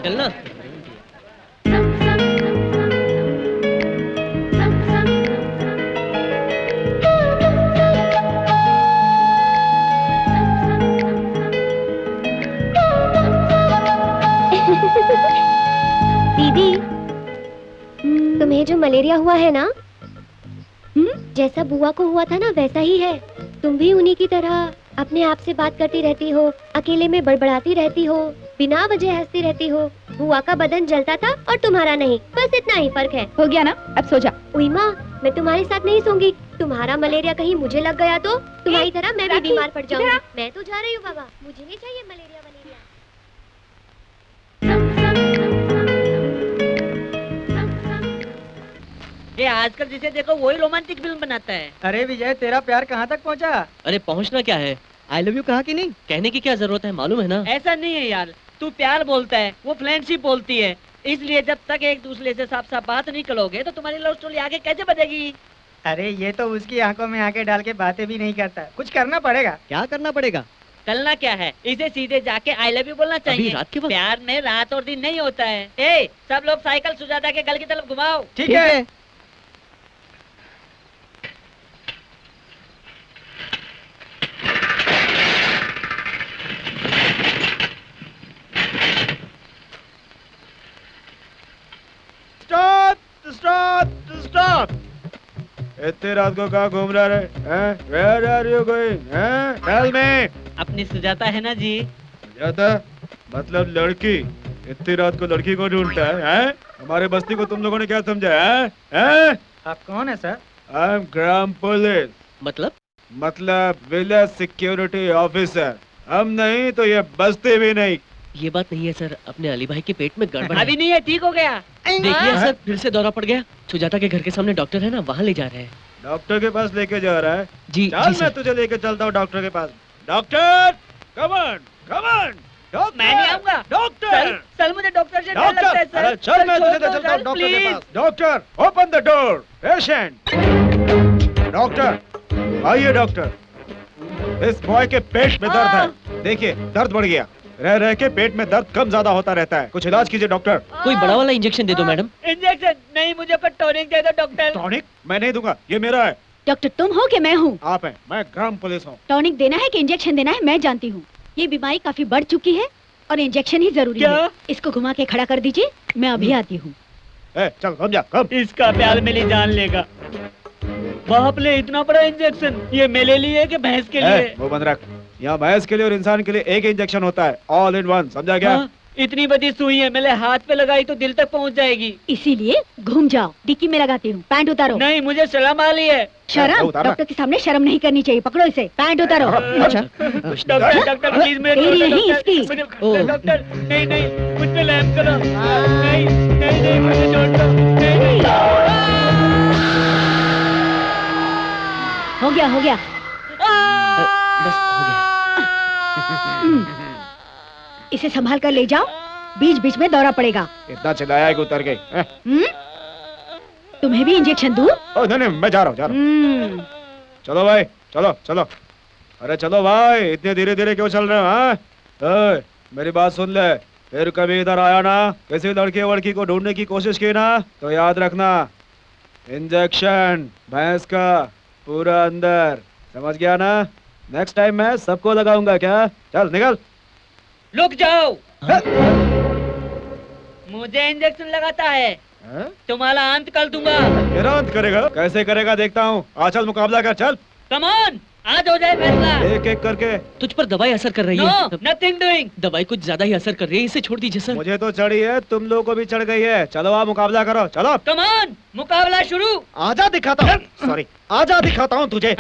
चलना। दीदी, तुम्हें जो मलेरिया हुआ है ना, जैसा बुआ को हुआ था ना वैसा ही है। तुम भी उन्हीं की तरह अपने आप से बात करती रहती हो, अकेले में बड़बड़ाती रहती हो, बिना वजह हंसती रहती हो। बुआ का बदन जलता था और तुम्हारा नहीं, बस इतना ही फर्क है। हो गया ना, अब सो जा। उई माँ, मैं तुम्हारे साथ नहीं सोऊंगी। तुम्हारा मलेरिया कहीं मुझे लग गया तो तुम्हारी तरह मैं भी बीमार पड़ जाऊंगी। मैं तो जा रही हूँ बाबा, मुझे नहीं चाहिए मलेरिया वलेरिया। ये आजकल जिसे देखो वही रोमांटिक फिल्म बनाता है। अरे विजय, तेरा प्यार कहाँ तक पहुँचा? अरे पहुंचना क्या है, आई लव यू कहा कि नहीं? कहने की क्या जरूरत है, मालूम है ना। ऐसा नहीं है यार, तू प्यार बोलता है, वो फ्रेंडशिप बोलती है। इसलिए जब तक एक दूसरे से साफ साफ बात नहीं करोगे तो तुम्हारी लव स्टोरी आगे कैसे बढ़ेगी? अरे ये तो उसकी आंखों में आंखें डाल के बातें भी नहीं करता, कुछ करना पड़ेगा। क्या करना पड़ेगा? करना क्या है, इसे सीधे जाके आई लव यू बोलना चाहिए। रात के वक्त? प्यार में रात और दिन नहीं होता है। ए, सब लोग साइकिल सुजाता के गल की तरफ घुमाओ। ठीक है। Stop stop stop! इतने रात को कहाँ घूम रहा है? Where are you going? Tell me. अपनी सुजाता है ना जी। सुजाता मतलब लड़की? इतनी रात को लड़की को ढूंढता है? हमारे बस्ती को तुम लोगों ने क्या समझा है? आप कौन है sir? I am gram police. मतलब विलेज सिक्योरिटी ऑफिसर। हम नहीं तो ये बस्ती भी नहीं। ये बात नहीं है सर, अपने अली भाई के पेट में गड़बड़ है। अभी नहीं है, ठीक हो गया। देखिए सर, फिर से दौरा पड़ गया। सुजाता के घर के सामने डॉक्टर है ना, वहाँ ले जा रहे हैं। डॉक्टर के पास लेके जा रहा है? जी चल जी मैं तुझे लेके चलता हूँ डॉक्टर के पास। Doctor come on come on. मैं नहीं आऊंगा। डॉक्टर सर मुझे डॉक्टर से डर लगता है सर। अरे चल मैं तुझे चलता हूँ डॉक्टर के पास। Doctor open the door. Patient. Doctor आइए डॉक्टर। इस बॉय के पेट में दर्द है, देखिए दर्द बढ़ गया। रह रह के पेट में दर्द कम ज्यादा होता रहता है, कुछ इलाज कीजिए डॉक्टर। कोई बड़ा वाला इंजेक्शन दे दो मैडम। इंजेक्शन नहीं, मुझे पर टॉनिक दे दो डॉक्टर। टॉनिक मैं नहीं दूंगा, ये मेरा है। डॉक्टर तुम हो कि मैं हूँ? आप हैं, मैं ग्राम पुलिस हूँ। टॉनिक देना है कि इंजेक्शन देना है मैं जानती हूँ। ये बीमारी काफी बढ़ चुकी है और इंजेक्शन ही जरूरी है। इसको घुमा के खड़ा कर दीजिए, मैं अभी आती हूँ। चल समझा कब? इसका प्यार मेरी जान लेगा। बाप ले, इतना बड़ा इंजेक्शन ये मेरे लिए कि भैंस के लिए? वो बंद रख। यहाँ भैंस के लिए और इंसान के लिए एक इंजेक्शन होता है, ऑल इन वन, समझा क्या? हाँ, इतनी बड़ी सुई है, मेरे हाथ पे लगाई तो दिल तक पहुँच जाएगी। इसीलिए घूम जाओ, डिक्की में लगाती हूँ। पैंट उतारो। नहीं, मुझे शर्म आ रही है। शर्म? डॉक्टर के सामने शर्म नहीं करनी चाहिए। पकड़ो इसे, पैंट उतारो। अच्छा डॉक्टर प्लीज मेरे नहीं इसकी। डॉक्टर नहीं नहीं, मुझ पे रहम करो। नहीं नहीं नहीं, मुझे छोड़ दो। नहीं हो गया हो गया। बस हो गया। इसे संभाल कर ले जाओ, बीच बीच में दौरा पड़ेगा। इतना चिल्लाया है कि उतर गई। तुम्हें भी इंजेक्शन दूं? नहीं नहीं, मैं जा रहा हूँ। चलो भाई, चलो चलो। अरे चलो भाई, इतने धीरे धीरे क्यों चल रहे हो? हाँ मेरी बात सुन ले, फिर कभी इधर आया ना, किसी लड़के वड़की को ढूंढने की कोशिश की ना, तो याद रखना इंजेक्शन भैंस का पूरा अंदर, समझ गया ना? नेक्स्ट टाइम मैं सबको लगाऊंगा। क्या? चल निकल। रुक जाओ। मुझे इंजेक्शन लगाता है, तुम्हारा अंत कर दूंगा। मेरा अंत करेगा? कैसे करेगा देखता हूँ। चल मुकाबला कर, चल। कम ऑन, आज हो जाए फैसला। एक एक करके। तुझ पर दवाई असर कर रही No, है। nothing doing। दवाई कुछ ज्यादा ही असर कर रही है, इसे छोड़ दीजिए सर। मुझे तो चढ़ी है, तुम लोगों को भी चढ़ गई है। चलो आप मुकाबला करो, चलो। कम ऑन, मुकाबला शुरू। आजा दिखाता हूँ, सॉरी आजा दिखाता हूँ तुझे।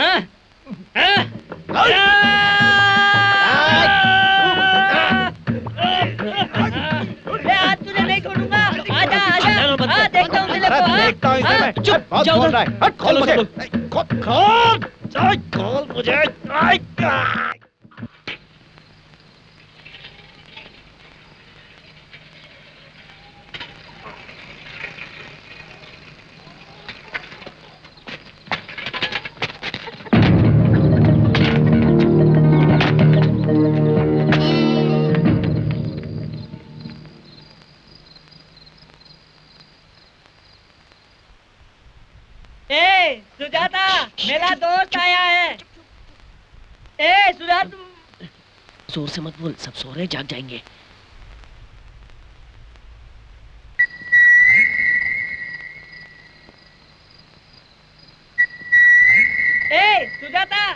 आज तुझे नहीं छोड़ूंगा। आजा आजा, देखता हूँ तेरे को। देखता हूँ इसे मैं। चुप, बहुत जाओ बोल उधर। रहा है। हट, खोल मुझे। खोल मुझे। ए सुजाता, मेरा दोस्त आया है। ए सुजाता। जोर से मत बोल, सब सो रहे, जाग जाएंगे। ए सुजाता,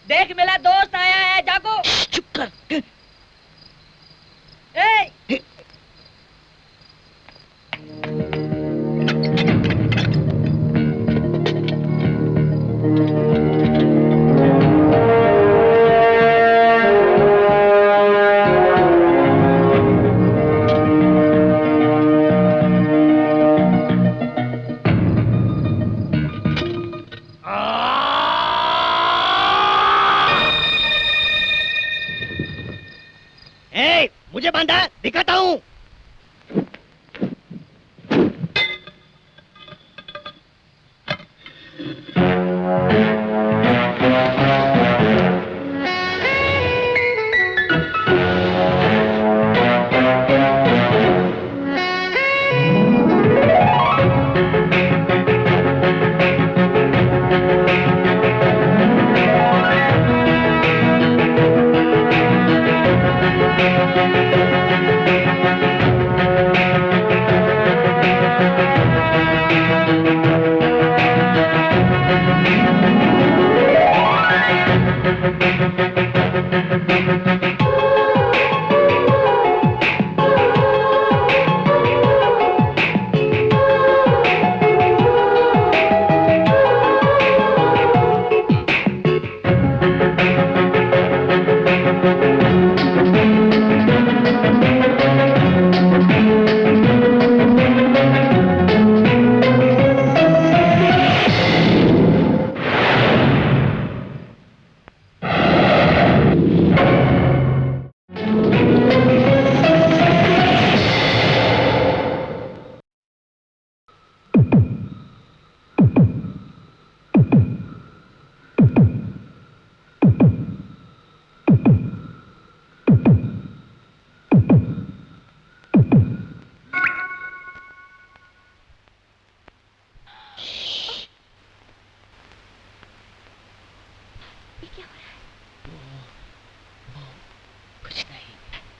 देख मेरा दोस्त आया है, जागो। चुप कर। ए मुझे बांधा, दिखाता हूँ।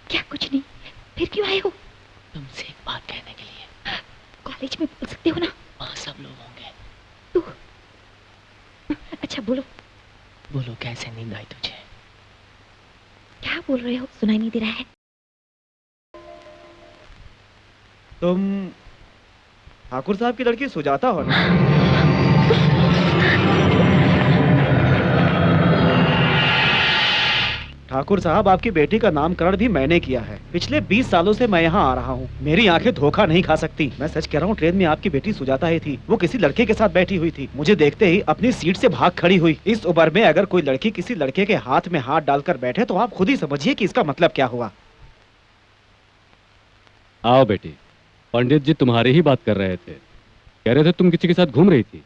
क्या कुछ नहीं, फिर क्यों आए हो? तुमसे एक बात कहने के लिए। कॉलेज में बोल सकते हो ना? वहाँ सब लोग होंगे। तू अच्छा बोलो। बोलो, कैसे नींद आई तुझे? क्या बोल रहे हो, सुनाई नहीं दे रहा है। तुम ठाकुर साहब की लड़की सुजाता हो ना? ठाकुर साहब, आपकी बेटी का नामकरण भी मैंने किया है। पिछले 20 सालों से मैं यहाँ आ रहा हूँ। मेरी आंखें धोखा नहीं खा सकती। मैं सच कह रहा हूँ, ट्रेन में आपकी बेटी सुजाता ही थी। वो किसी लड़के के साथ बैठी हुई थी। मुझे देखते ही अपनी सीट से भाग खड़ी हुई। इस उम्र में अगर कोई लड़की किसी लड़के के हाथ में हाथ डालकर बैठे तो आप खुद ही समझिए कि इसका मतलब क्या हुआ। आओ बेटी, पंडित जी तुम्हारी ही बात कर रहे थे। कह रहे थे तुम किसी के साथ घूम रही थी।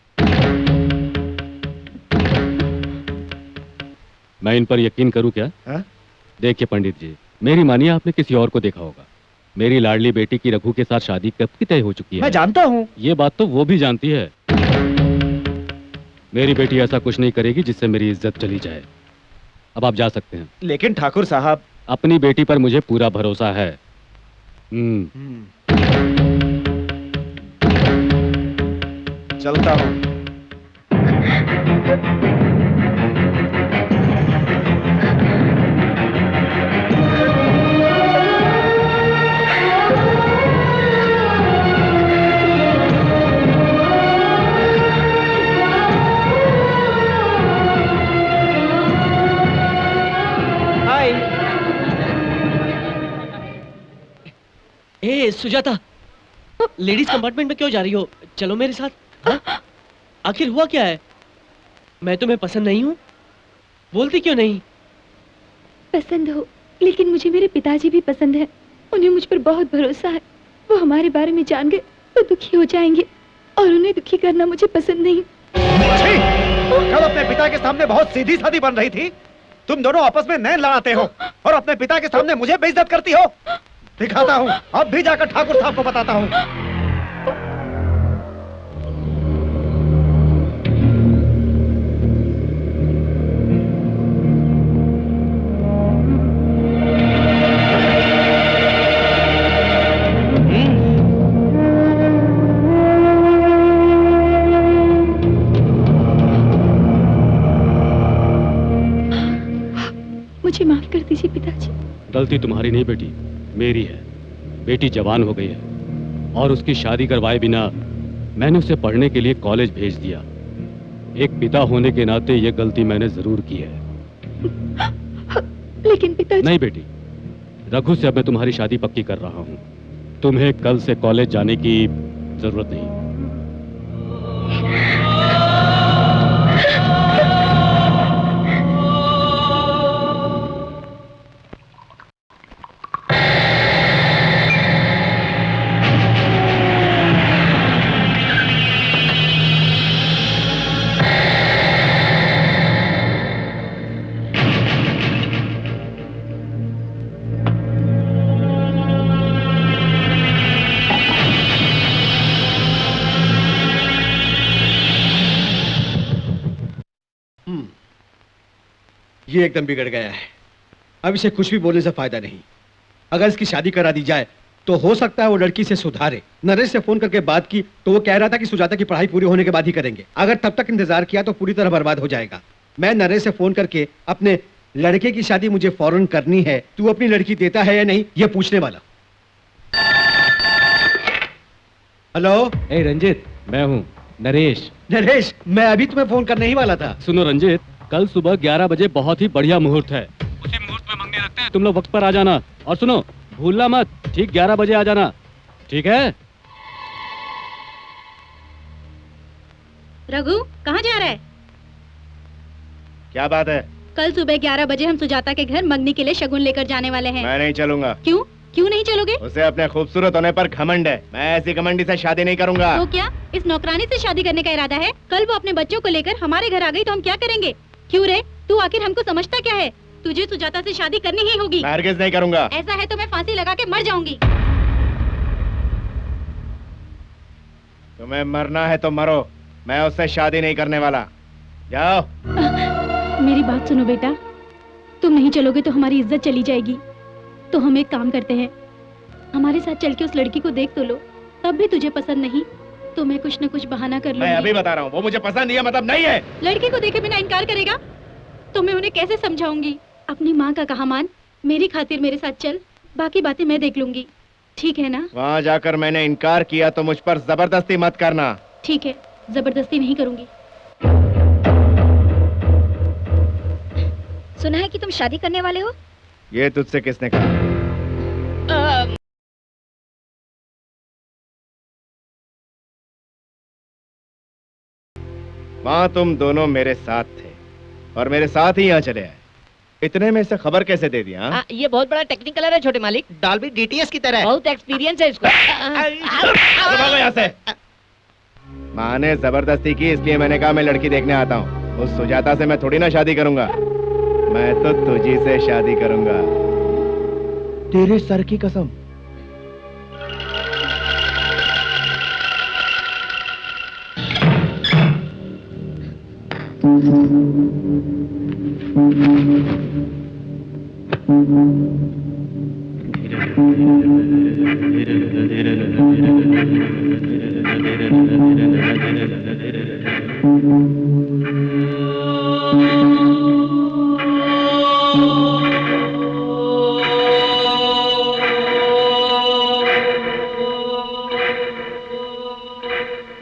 मैं इन पर यकीन करूं क्या? देखिए पंडित जी, मेरी मानिए आपने किसी और को देखा होगा। मेरी लाडली बेटी की रघु के साथ शादी कब की तय हो चुकी है। मैं जानता हूँ। ये बात तो वो भी जानती है। मेरी बेटी ऐसा कुछ नहीं करेगी जिससे मेरी इज्जत चली जाए। अब आप जा सकते हैं। लेकिन ठाकुर साहब, अपनी बेटी पर मुझे पूरा भरोसा है। चलता हूँ। ए सुजाता, लेडीज कंपार्टमेंट में क्यों जा रही हो? चलो मेरे साथ। हाँ? आखिर हुआ क्या है? मैं तुम्हें पसंद नहीं हूँ? बोलती क्यों नहीं? पसंद हो, लेकिन मुझे मेरे पिताजी भी पसंद है। उन्हें मुझ पर बहुत भरोसा है। वो हमारे बारे में जान गए तो दुखी हो जाएंगे, और उन्हें दुखी करना मुझे पसंद नहीं। कल अपने पिता के सामने बहुत सीधी सादी बन रही थी। तुम दोनों आपस में नैन लड़ाते हो और अपने पिता के सामने मुझे बेइज्जत करती हो। दिखाता हूँ, अब भी जाकर ठाकुर साहब को बताता हूँ। मुझे माफ कर दीजिए पिताजी। गलती तुम्हारी नहीं बेटी, मेरी है। बेटी जवान हो गई है और उसकी शादी करवाए बिना मैंने उसे पढ़ने के लिए कॉलेज भेज दिया। एक पिता होने के नाते ये गलती मैंने जरूर की है। लेकिन पिताजी। नहीं बेटी, रघु से अब मैं तुम्हारी शादी पक्की कर रहा हूँ। तुम्हें कल से कॉलेज जाने की जरूरत नहीं। ये एकदम बिगड़ गया है। अब इसे कुछ भी बोलने से फायदा नहीं। अगर इसकी शादी करा दी जाए तो हो सकता है वो लड़की से सुधारे। नरेश से फोन करके बात की तो वो कह रहा था कि सुजाता की पढ़ाई पूरी होने के बाद ही करेंगे। अगर तब तक इंतजार किया तो पूरी तरह बर्बाद हो जाएगा। मैं नरेश से फोन करके अपने लड़के की शादी मुझे फौरन करनी है, तू अपनी लड़की देता है या नहीं ये पूछने वाला। हेलो। ए रंजित, मैं हूँ नरेश। नरेश, मैं अभी तुम्हें फोन करने ही वाला था। सुनो रंजित, कल सुबह 11 बजे बहुत ही बढ़िया मुहूर्त है। उसी मुहूर्त में मंगनी रखते हैं, तुम लोग वक्त पर आ जाना। और सुनो, भूलना मत, ठीक 11 बजे आ जाना, ठीक है? रघु, कहाँ जा रहा है? क्या बात है? कल सुबह 11 बजे हम सुजाता के घर मंगनी के लिए शगुन लेकर जाने वाले हैं। मैं नहीं चलूंगा। क्यों? क्यों नहीं चलोगे? उसे अपने खूबसूरत होने पर घमंड है। मैं ऐसी घमंडी से शादी नहीं करूंगा। तो क्या इस नौकरानी से शादी करने का इरादा है? कल वो अपने बच्चों को लेकर हमारे घर आ गई तो हम क्या करेंगे? क्यों रे, तू आखिर हमको समझता क्या है? तुझे सुजाता से शादी करनी ही होगी। मैं हरगिज़ नहीं करूंगा। ऐसा है तो मैं फांसी लगा के मर जाऊंगी। तुम्हें मरना है तो मरो, मैं उससे शादी नहीं करने वाला। जाओ। मेरी बात सुनो बेटा, तुम नहीं चलोगे तो हमारी इज्जत चली जाएगी। तो हम एक काम करते हैं, हमारे साथ चल के उस लड़की को देख तो लो, तब भी तुझे पसंद नहीं तो मैं कुछ न कुछ बहाना कर लूंगी। मैं अभी बता रहा हूँ, वो मुझे पसंद नहीं है मतलब नहीं है। लड़की को देखे बिना इनकार करेगा तो मैं उन्हें कैसे समझाऊंगी? अपनी माँ का कहा मान, मेरी खातिर मेरे साथ चल, बाकी बातें मैं देख लूंगी, ठीक है ना? वहाँ जाकर मैंने इनकार किया तो मुझ पर जबरदस्ती मत करना। ठीक है, जबरदस्ती नहीं करूंगी। सुना है कि तुम शादी करने वाले हो? ये तुझसे किसने कहा? वहाँ तुम दोनों मेरे साथ थे और मेरे साथ ही यहाँ चले आए। इतने में से खबर कैसे दे दिया? ये बहुत बड़ा टेक्निकल है छोटे मालिक। डॉल्बी डीटीएस की तरह बहुत एक्सपीरियंस है इसको। भागो यहाँ से। माँ ने जबरदस्ती की इसलिए मैंने कहा मैं लड़की देखने आता हूँ। उस सुजाता से मैं थोड़ी ना शादी करूंगा, मैं तो तुझी से शादी करूंगा। तेरे सर की कसम।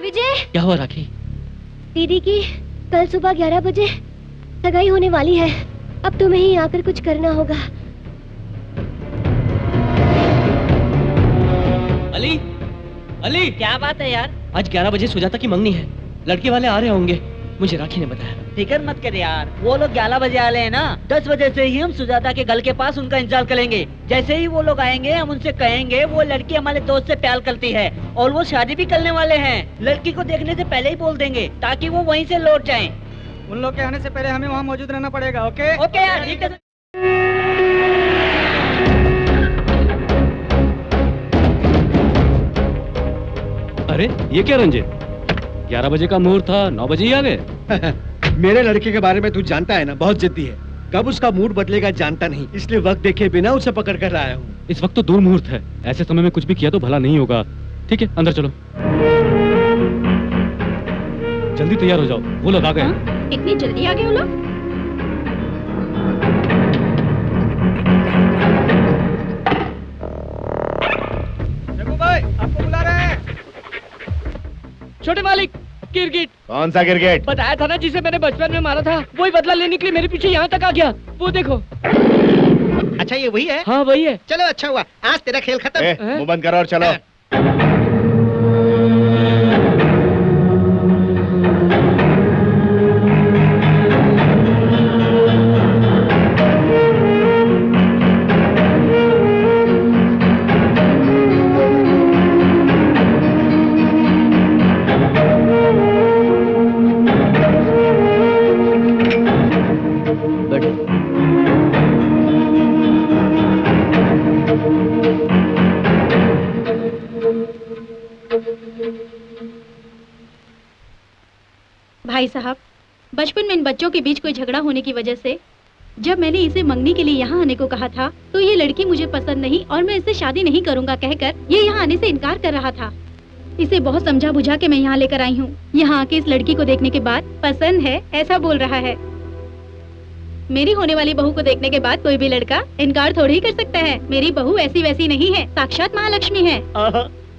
विजय, क्या हुआ राखी? दीदी की कल सुबह 11 बजे सगाई होने वाली है। अब तुम्हें ही आकर कुछ करना होगा। अली, अली, क्या बात है यार? आज 11 बजे सुजाता की मंगनी है, लड़के वाले आ रहे होंगे, मुझे राखी ने बताया। फिक्र मत कर यार, वो लोग 11 बजे आ रहे हैं ना, 10 बजे से ही हम सुजाता के घर के पास उनका इंतजार करेंगे। जैसे ही वो लोग आएंगे हम उनसे कहेंगे वो लड़की हमारे दोस्त से प्यार करती है और वो शादी भी करने वाले हैं। लड़की को देखने से पहले ही बोल देंगे ताकि वो वहीं से लौट जाएं। उन लोग के आने से पहले हमें वहाँ मौजूद रहना पड़ेगा। ओके ओके यार, ठीक है। अरे ये क्या रंजित, 11 बजे का मुहूर्त था, 9 बजे ही आ गए। मेरे लड़के के बारे में तू जानता है ना, बहुत जिद्दी है। कब उसका मूड बदलेगा जानता नहीं, इसलिए वक्त देखे बिना उसे पकड़ कर आया हूँ। इस वक्त तो दूर मुहूर्त है, ऐसे समय में कुछ भी किया तो भला नहीं होगा। ठीक है, अंदर चलो, जल्दी तैयार हो जाओ, वो लोग आ गए। इतनी जल्दी आ गए वो लोग? रघु भाई, आपको बुला रहे हैं। छोटे मालिक, गिरगिट। कौन सा गिरगिट? बताया था ना जिसे मैंने बचपन में मारा था, वही बदला लेने के लिए मेरे पीछे यहाँ तक आ गया। वो देखो। अच्छा ये वही है? हाँ वही है। चलो अच्छा हुआ, आज तेरा खेल खत्म। मुंह बंद करो और चलो। भाई साहब, बचपन में इन बच्चों के बीच कोई झगड़ा होने की वजह से जब मैंने इसे मंगनी के लिए यहाँ आने को कहा था तो ये लड़की मुझे पसंद नहीं और मैं इससे शादी नहीं करूँगा कहकर ये यहाँ आने से इनकार कर रहा था। इसे बहुत समझा बुझा के मैं यहाँ लेकर आई हूँ। यहाँ आके इस लड़की को देखने के बाद पसंद है ऐसा बोल रहा है। मेरी होने वाली बहू को देखने के बाद कोई भी लड़का इनकार थोड़ी ही कर सकता है। मेरी बहू ऐसी वैसी नहीं है, साक्षात महालक्ष्मी है।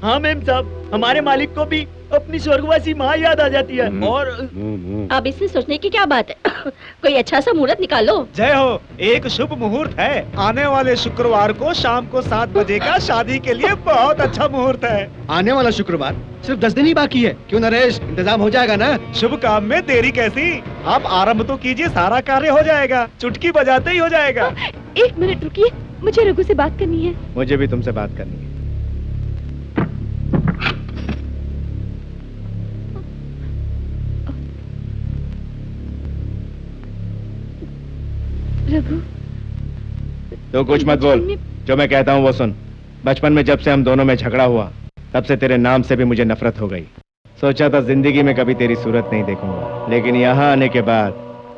हाँ मैम साहब, हमारे मालिक को भी अपनी स्वर्गवासी माँ याद आ जाती है। और अब इसमें सोचने की क्या बात है? कोई अच्छा सा मुहूर्त निकालो। जय हो, एक शुभ मुहूर्त है। आने वाले शुक्रवार को शाम को 7 बजे का शादी के लिए बहुत अच्छा मुहूर्त है। आने वाला शुक्रवार? सिर्फ 10 दिन ही बाकी है। क्यों नरेश, इंतजाम हो जाएगा ना? शुभ काम में देरी कैसी? आप आरंभ तो कीजिए, सारा कार्य हो जाएगा, चुटकी बजाते ही हो जाएगा। 1 मिनट रुकिए, मुझे रघु से बात करनी है। मुझे भी तुमसे बात करनी है। रघु, तो कुछ मत बोल, जो मैं कहता हूँ वो सुन। बचपन में जब से हम दोनों में झगड़ा हुआ तब से तेरे नाम से भी मुझे नफरत हो गई। सोचा था जिंदगी में कभी तेरी सूरत नहीं देखूंगा, लेकिन यहाँ आने के बाद,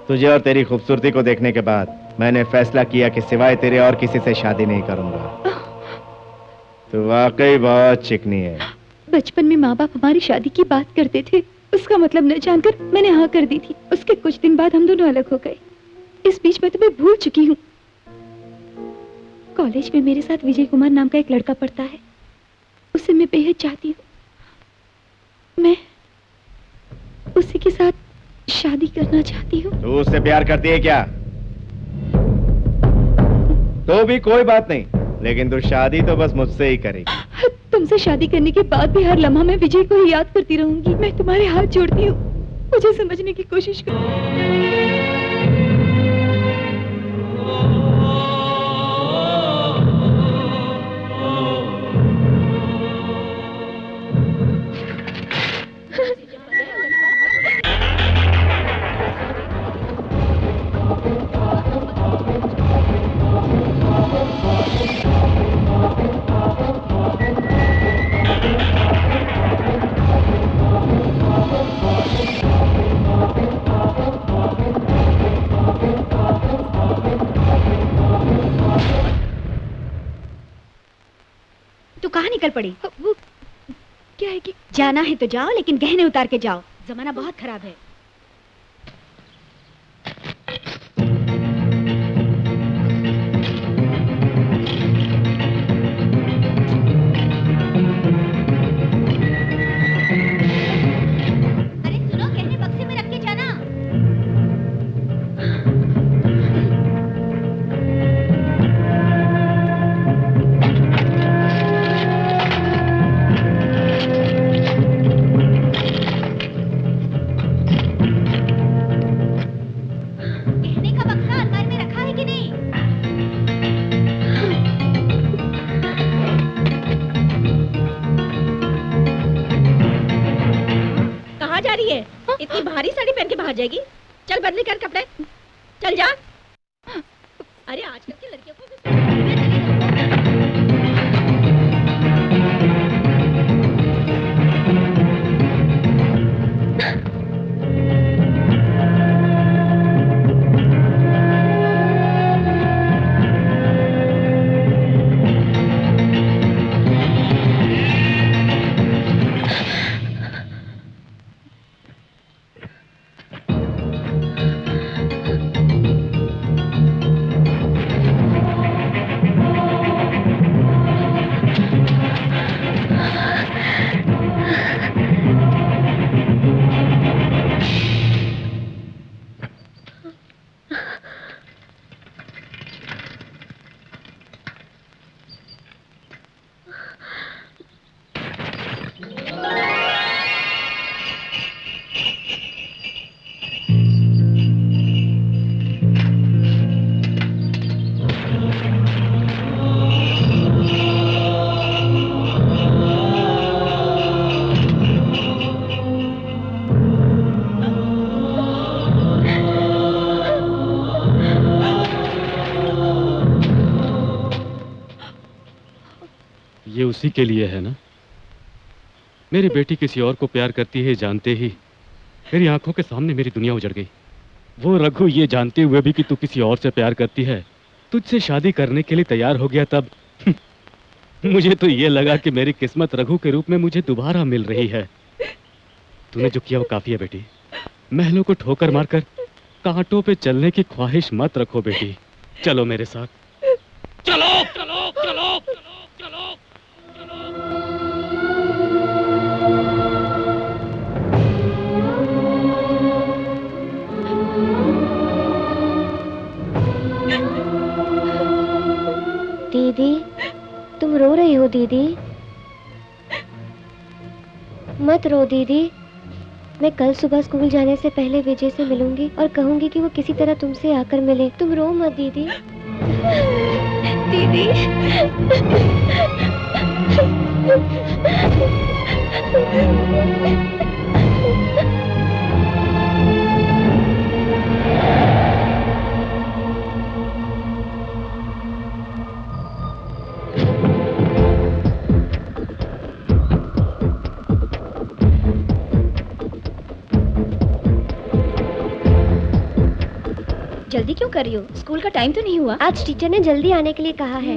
तुझे और तेरी खूबसूरती को देखने के बाद मैंने फैसला किया कि सिवाय तेरे और किसी से शादी नहीं करूंगा। तू वाकई बहुत चिकनी है। बचपन में माँ बाप हमारी शादी की बात करते थे, उसका मतलब न जानकर मैंने हाँ कर दी थी। उसके कुछ दिन बाद हम दोनों अलग हो गए। इस बीच मैं तुम्हें भूल चुकी हूँ। कॉलेज में मेरे साथ विजय कुमार नाम का एक लड़का पढ़ता है, उसे मैं बेहद चाहती हूँ। मैं उसी के साथ शादी करना चाहती हूँ। तू उससे प्यार करती है क्या? तो भी कोई बात नहीं, लेकिन तू शादी तो बस मुझसे ही करेगी। तुमसे शादी करने के बाद भी हर लम्हा मैं विजय को ही याद करती रहूंगी। मैं तुम्हारे हाथ जोड़ती हूँ, मुझे समझने की कोशिश करो। निकल पड़ी। वो क्या है कि जाना है तो जाओ, लेकिन गहने उतार के जाओ, जमाना बहुत खराब है। अरे सुनो, गहने बक्से में रख के जाना। इतनी भारी साड़ी पहन के बाहर जाएगी? चल बदली कर कपड़े, चल जा। अरे आजकल की लड़कियों को उसी के लिए है ना? मेरी बेटी किसी और को प्यार करती है जानते ही मेरी आंखों के सामने मेरी दुनिया उजड़ गई। वो रघु ये जानते हुए भी कि तू किसी और से प्यार करती है, तुझसे शादी करने के लिए तैयार हो गया, तब मुझे तो ये लगा कि मेरी किस्मत रघु के रूप में मुझे दोबारा मिल रही है। तूने जो किया वो काफी है बेटी। महलों को ठोकर मारकर कांटों पे चलने की ख्वाहिश मत रखो बेटी। चलो मेरे साथ। चलो चलो चलो चलो। दीदी, तुम रो रही हो दीदी? मत रो दीदी। मैं कल सुबह स्कूल जाने से पहले विजय से मिलूंगी और कहूंगी कि वो किसी तरह तुमसे आकर मिले। तुम रो मत दीदी। दीदी। जल्दी क्यों कर रही हो? स्कूल का टाइम तो नहीं हुआ? आज टीचर ने जल्दी आने के लिए कहा है।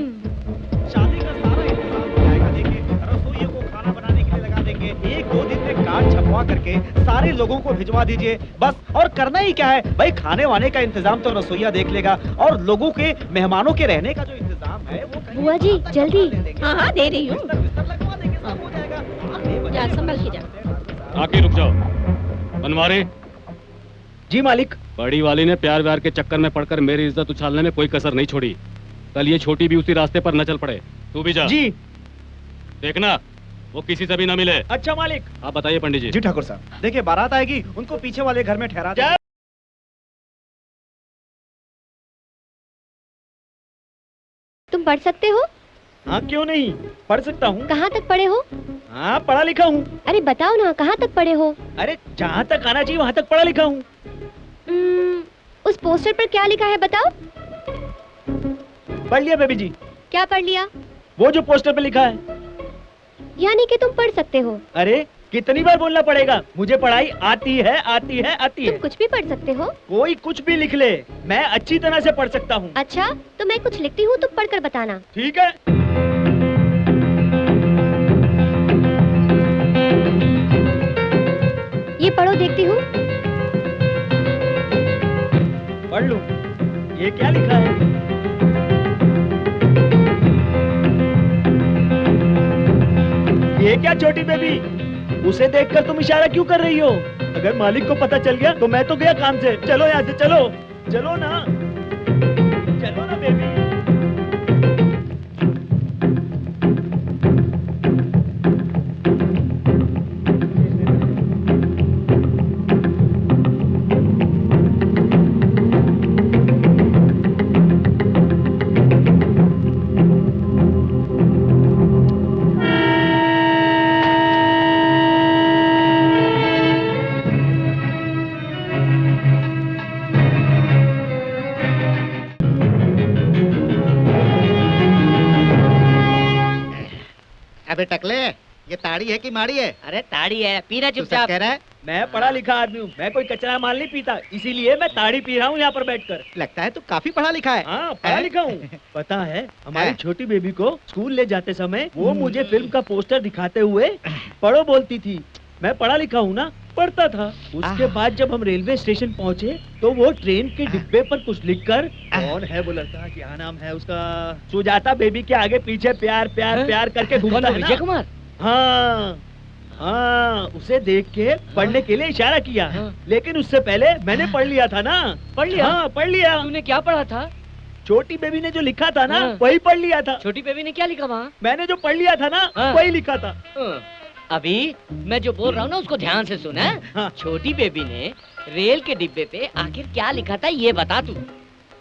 शादी का सारा इंतजाम हो जाएगा। देखिए, रसोइयों को खाना बनाने के लिए लगा देंगे। 1-2 दिन में कार्ड छपवा करके सारे लोगों को भिजवा दीजिए बस। और करना ही क्या है भाई, खाने वाने का इंतजाम तो रसोइया देख लेगा, और लोगों के मेहमानों के रहने का जो इंतजाम है वो बुआ जी जल्दी। हाँ दे रही हूँ। जा संभल के जा। आके रुक जाओ। बनवारे। जी मालिक। बड़ी वाली ने प्यार व्यार के चक्कर में पड़कर मेरी इज्जत उछालने में कोई कसर नहीं छोड़ी। कल ये छोटी भी उसी रास्ते पर न चल पड़े। तू भी जा। जी। देखना वो किसी से भी न मिले। अच्छा मालिक। आप बताइए पंडित जी। जी ठाकुर साहब, देखिए बारात आएगी, उनको पीछे वाले घर में ठहरा दे। तुम पढ़ सकते हो? हाँ क्यों नहीं, पढ़ सकता हूँ। कहाँ तक पढ़े हो? हाँ पढ़ा लिखा हूँ। अरे बताओ ना, कहाँ तक पढ़े हो? अरे जहाँ तक आना चाहिए वहाँ तक पढ़ा लिखा हूँ। उस पोस्टर पर क्या लिखा है बताओ? पढ़ लिया बेबी जी। क्या पढ़ लिया? वो जो पोस्टर पे लिखा है। यानी कि तुम पढ़ सकते हो? अरे कितनी बार बोलना पढ़ेगा, मुझे पढ़ाई आती है आती है आती है। तुम कुछ भी पढ़ सकते हो? कोई कुछ भी लिख ले, मैं अच्छी तरह से पढ़ सकता हूँ। अच्छा तो मैं कुछ लिखती हूँ, तुम पढ़कर बताना। ठीक है। ये पढ़ो, देखती हूँ। पढ़ लो। ये क्या लिखा है? ये क्या छोटी बेबी, उसे देखकर तुम इशारा क्यों कर रही हो? अगर मालिक को पता चल गया तो मैं तो गया काम से। चलो यहाँ से, चलो चलो ना, चलो ना बेबी। अबे टकले, ये ताड़ी है कि माड़ी है? अरे ताड़ी है, पीना तू चुपचाप। सच कह रहा है? मैं पढ़ा लिखा आदमी हूँ, मैं कोई कचरा माल नहीं पीता, इसीलिए मैं ताड़ी पी रहा हूँ यहाँ पर बैठकर। लगता है तू काफी पढ़ा लिखा है। हाँ पढ़ा लिखा हूँ। पता है हमारी छोटी बेबी को स्कूल ले जाते समय वो मुझे फिल्म का पोस्टर दिखाते हुए पढ़ो बोलती थी। मैं पढ़ा लिखा हूँ ना, पढ़ता था। उसके बाद जब हम रेलवे स्टेशन पहुँचे तो वो ट्रेन के डिब्बे पर कुछ लिखकर, कौन है वो लड़का, क्या नाम है उसका, सुजाता बेबी के आगे पीछे प्यार प्यार प्यार करके घूमता है ना। विजय कुमार। हाँ हाँ, उसे देख के पढ़ने के लिए इशारा किया। लेकिन उससे पहले मैंने पढ़ लिया था ना। पढ़ लिया? हाँ पढ़ लिया। तूने क्या पढ़ा था? छोटी बेबी ने जो लिखा था ना वही पढ़ लिया था। छोटी बेबी ने क्या लिखा वहाँ? मैंने जो पढ़ लिया था ना वही लिखा था। अभी मैं जो बोल रहा हूँ ना उसको ध्यान से सुन। हाँ? छोटी बेबी ने रेल के डिब्बे पे आखिर क्या लिखा था ये बता तू।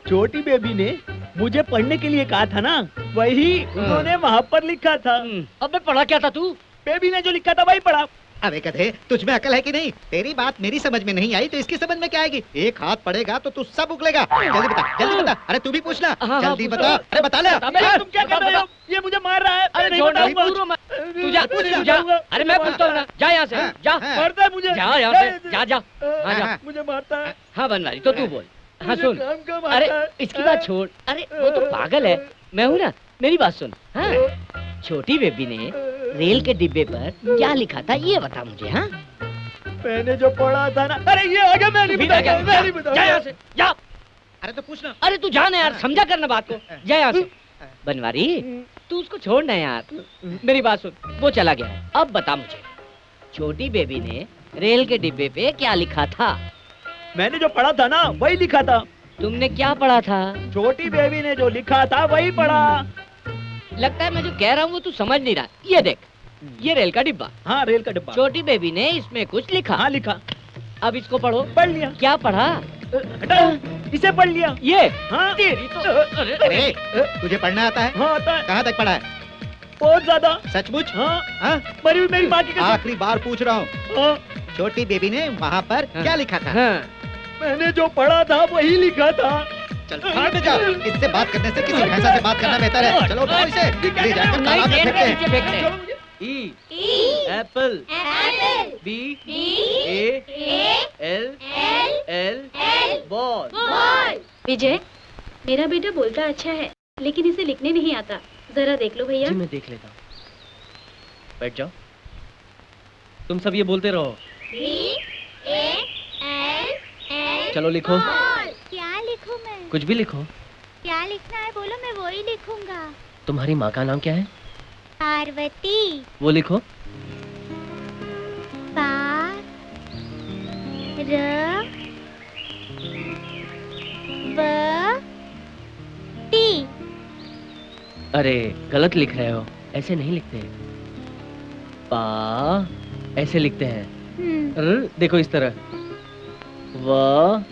छोटी बेबी ने मुझे पढ़ने के लिए कहा था ना, वही उन्होंने वहाँ पर लिखा था। अबे पढ़ा क्या था तू? बेबी ने जो लिखा था वही पढ़ा। अबे कधे, तुझ में अकल है कि नहीं? तेरी बात मेरी समझ में नहीं आई तो इसकी समझ में क्या आएगी? एक हाथ पड़ेगा तो तू सब उगलेगा। जल्दी बता, जल्दी बता। अरे तू भी पूछना। जल्दी बता। अरे बता ले। तुम क्या कर रहे हो? ये मुझे मार रहा है। अरे नहीं बताऊंगा। तू जा अरे मैं पूछता हूँ ना, जा यहाँ से जा, मारता है मुझे, जा यहाँ से, जा जा, हाँ जा, मुझे मारता है। हाँ बनवारी तो तू बोल, हाँ सुन, राम का मारता अरे है। इसकी बात छोड़, अरे वो तो पागल है, मैं हूँ ना, मेरी बात सुन। हाँ छोटी बेबी ने रेल के डिब्बे पर क्या लिखा था ये बता मुझे। हाँ मैंने जो पढ़ा था ना, अरे ये आगे मैं नहीं बताऊंगा, मैं नहीं जा यहाँ से, जा। अरे तो पूछना, अरे तू जाना यार, समझा करना बात को, जा यहाँ से। बनवारी तू उसको छोड़ना यार, मेरी बात सुन, वो चला गया है, अब बता मुझे छोटी बेबी ने रेल के डिब्बे पे क्या लिखा था। मैंने जो पढ़ा था ना वही लिखा था। तुमने क्या पढ़ा था? छोटी बेबी ने जो लिखा था वही पढ़ा। लगता है मैं जो कह रहा हूँ वो तू समझ नहीं रहा। ये देख, ये रेल का डिब्बा। हाँ रेल का डिब्बा। छोटी बेबी ने इसमें कुछ लिखा। हाँ लिखा। अब इसको पढ़ो। पढ़ लिया। क्या पढ़ा? इसे पढ़ लिया। ये हाँ तेरी तो अरे तुझे पढ़ना आता है? हाँ आता है। कहाँ तक पढ़ा है? बहुत ज्यादा। सचमुच? हाँ हाँ? मेरी माँ की आखिरी बार पूछ रहा हूँ। हाँ? छोटी बेबी ने वहाँ पर क्या लिखा था? हाँ। मैंने जो पढ़ा था वही लिखा था। चल भाग जा, इससे बात करने से किसी भैंसा से बात करना बेहतर है। चलो उठाओ इसे, ले जाकर तालाब में फेंकते हैं। E apple B A L ball. Vijay, मेरा बेटा बोलता अच्छा है लेकिन इसे लिखने नहीं आता, जरा देख लो भैया। जी मैं देख लेता हूँ। बैठ जाओ, तुम सब ये बोलते रहो। चलो लिखो। क्या लिखूं मैं? कुछ भी लिखो। क्या लिखना है बोलो, मैं वो ही लिखूंगा। तुम्हारी माँ का नाम क्या है? पार्वती। वो लिखो। टी। अरे गलत लिख रहे हो, ऐसे नहीं लिखते। पा ऐसे लिखते हैं। देखो इस तरह। व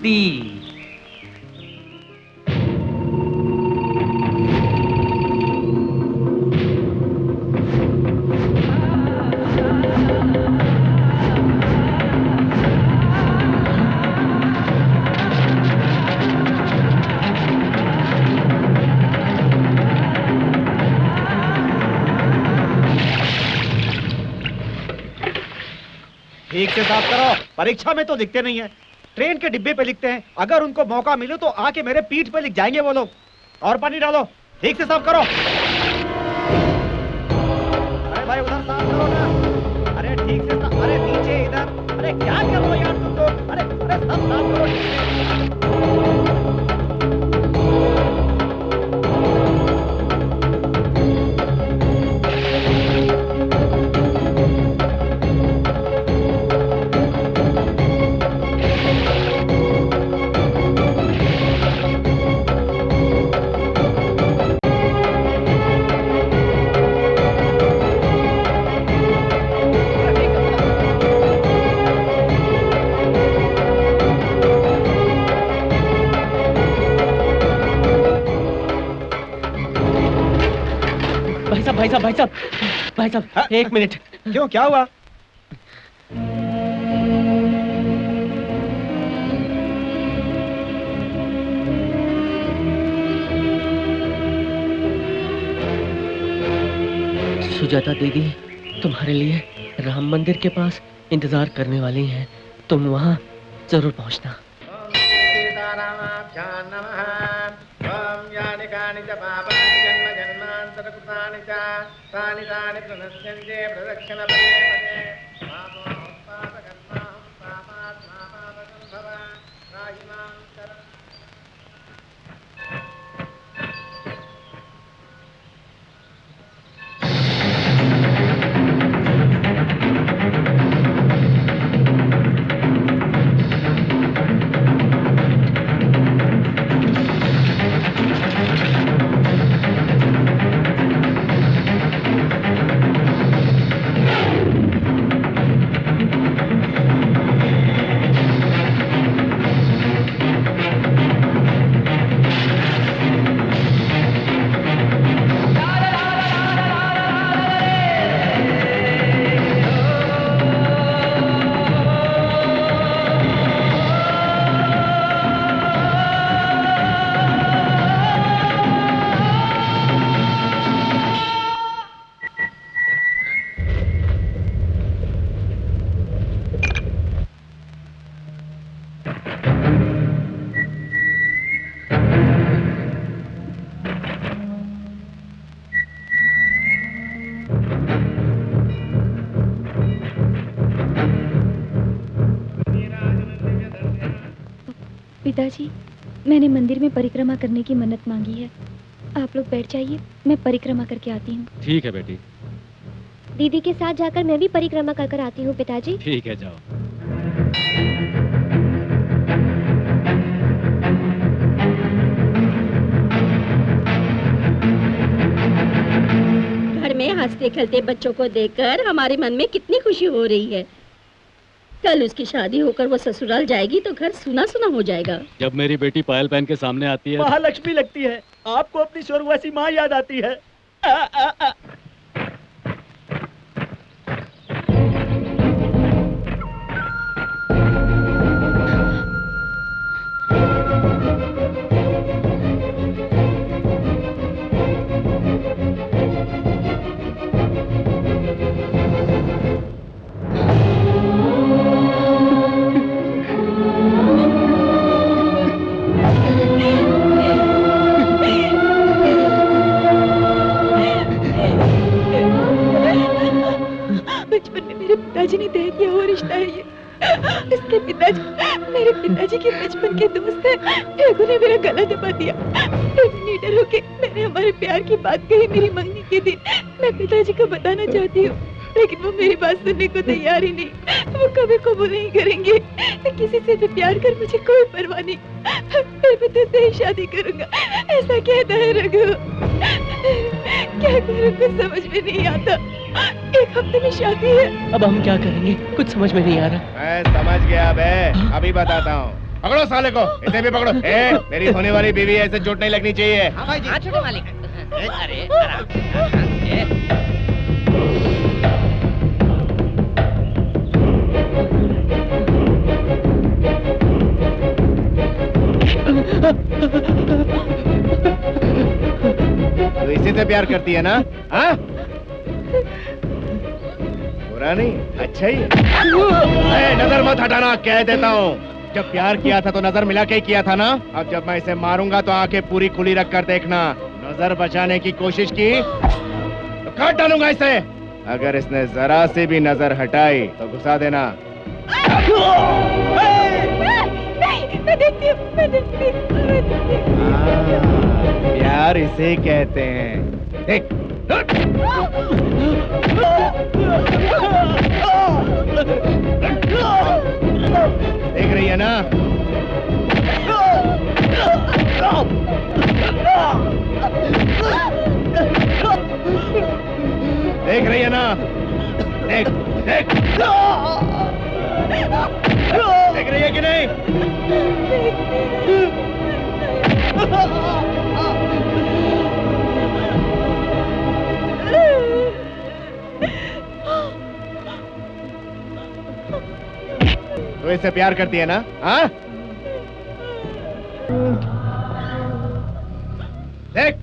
ती। ठीक से साफ करो, परीक्षा में तो लिखते नहीं है, ट्रेन के डिब्बे पे लिखते हैं। अगर उनको मौका मिले तो आके मेरे पीठ पे लिख जाएंगे वो लोग। और पानी डालो, ठीक से साफ करो। अरे भाई उधर साफ करो ना। अरे ठीक से साफ, अरे नीचे इधर। अरे क्या कर रहे हो यार तुम लोग? अरे सब साफ करो ठीक से। भाई साहब एक मिनट। क्यों, क्या हुआ? सुजाता दीदी तुम्हारे लिए राम मंदिर के पास इंतजार करने वाली हैं, तुम वहाँ जरूर पहुँचना। पिताजी, मैंने मंदिर में परिक्रमा करने की मन्नत मांगी है। आप लोग बैठ जाइए, मैं परिक्रमा करके आती हूँ। ठीक है बेटी। दीदी के साथ जाकर मैं भी परिक्रमा कर आती हूँ पिताजी। ठीक है, जाओ। घर में हंसते खेलते बच्चों को देखकर हमारे मन में कितनी खुशी हो रही है। कल उसकी शादी होकर वो ससुराल जाएगी तो घर सुना सुना हो जाएगा। जब मेरी बेटी पायल पहन के सामने आती है, महालक्ष्मी लगती है। आपको अपनी स्वर्गवासी माँ याद आती है। बचपन में मेरे पिताजी ने तय किया हुआ रिश्ता है ये। इसके पिताजी मेरे पिताजी के बचपन के दोस्त हैं। रघु ने मेरा गला दबा दिया। फिर निडर होके मैंने हमारे प्यार की बात कही मेरी मंगनी के दिन। मैं पिताजी को बताना चाहती हूँ, लेकिन वो मेरी बात सुनने को तैयार ही नहीं। वो कभी कबूल नहीं करेंगे। किसी से भी प्यार कर, मुझे कोई परवाह नहीं। फिर मैं तुझसे ही शादी करूंगा, ऐसा कहता है रघु। क्या करूं कुछ समझ में नहीं आता। एक हफ्ते में शादी है। अब हम क्या करेंगे, कुछ समझ में नहीं आ रहा। मैं समझ गया बे, अभी बताता हूँ। पकड़ो साले को, इसे भी पकड़ो। मेरी होने वाली बीवी है, इसे चोट नहीं लगनी चाहिए। हाँ भाई जी। हाँ छोटे मालिक। अरे आराम से। तो इसी से प्यार करती है ना? हाँ? बुरा नहीं, अच्छा ही है। नजर मत हटाना, कह देता हूँ। जब प्यार किया था तो नजर मिला के ही किया था ना। अब जब मैं इसे मारूंगा तो आंखें पूरी खुली रख कर देखना। नजर बचाने की कोशिश की तो काट डालूंगा इसे। अगर इसने जरा से भी नजर हटाई तो घुसा देना। मैं देखती हूँ, मैं देखती हूँ। प्यार इसे कहते हैं। देख। देख रही है ना? देख रही है ना? देख देख देख रही है कि नहीं? तो इससे प्यार करती है ना? हाँ? देख,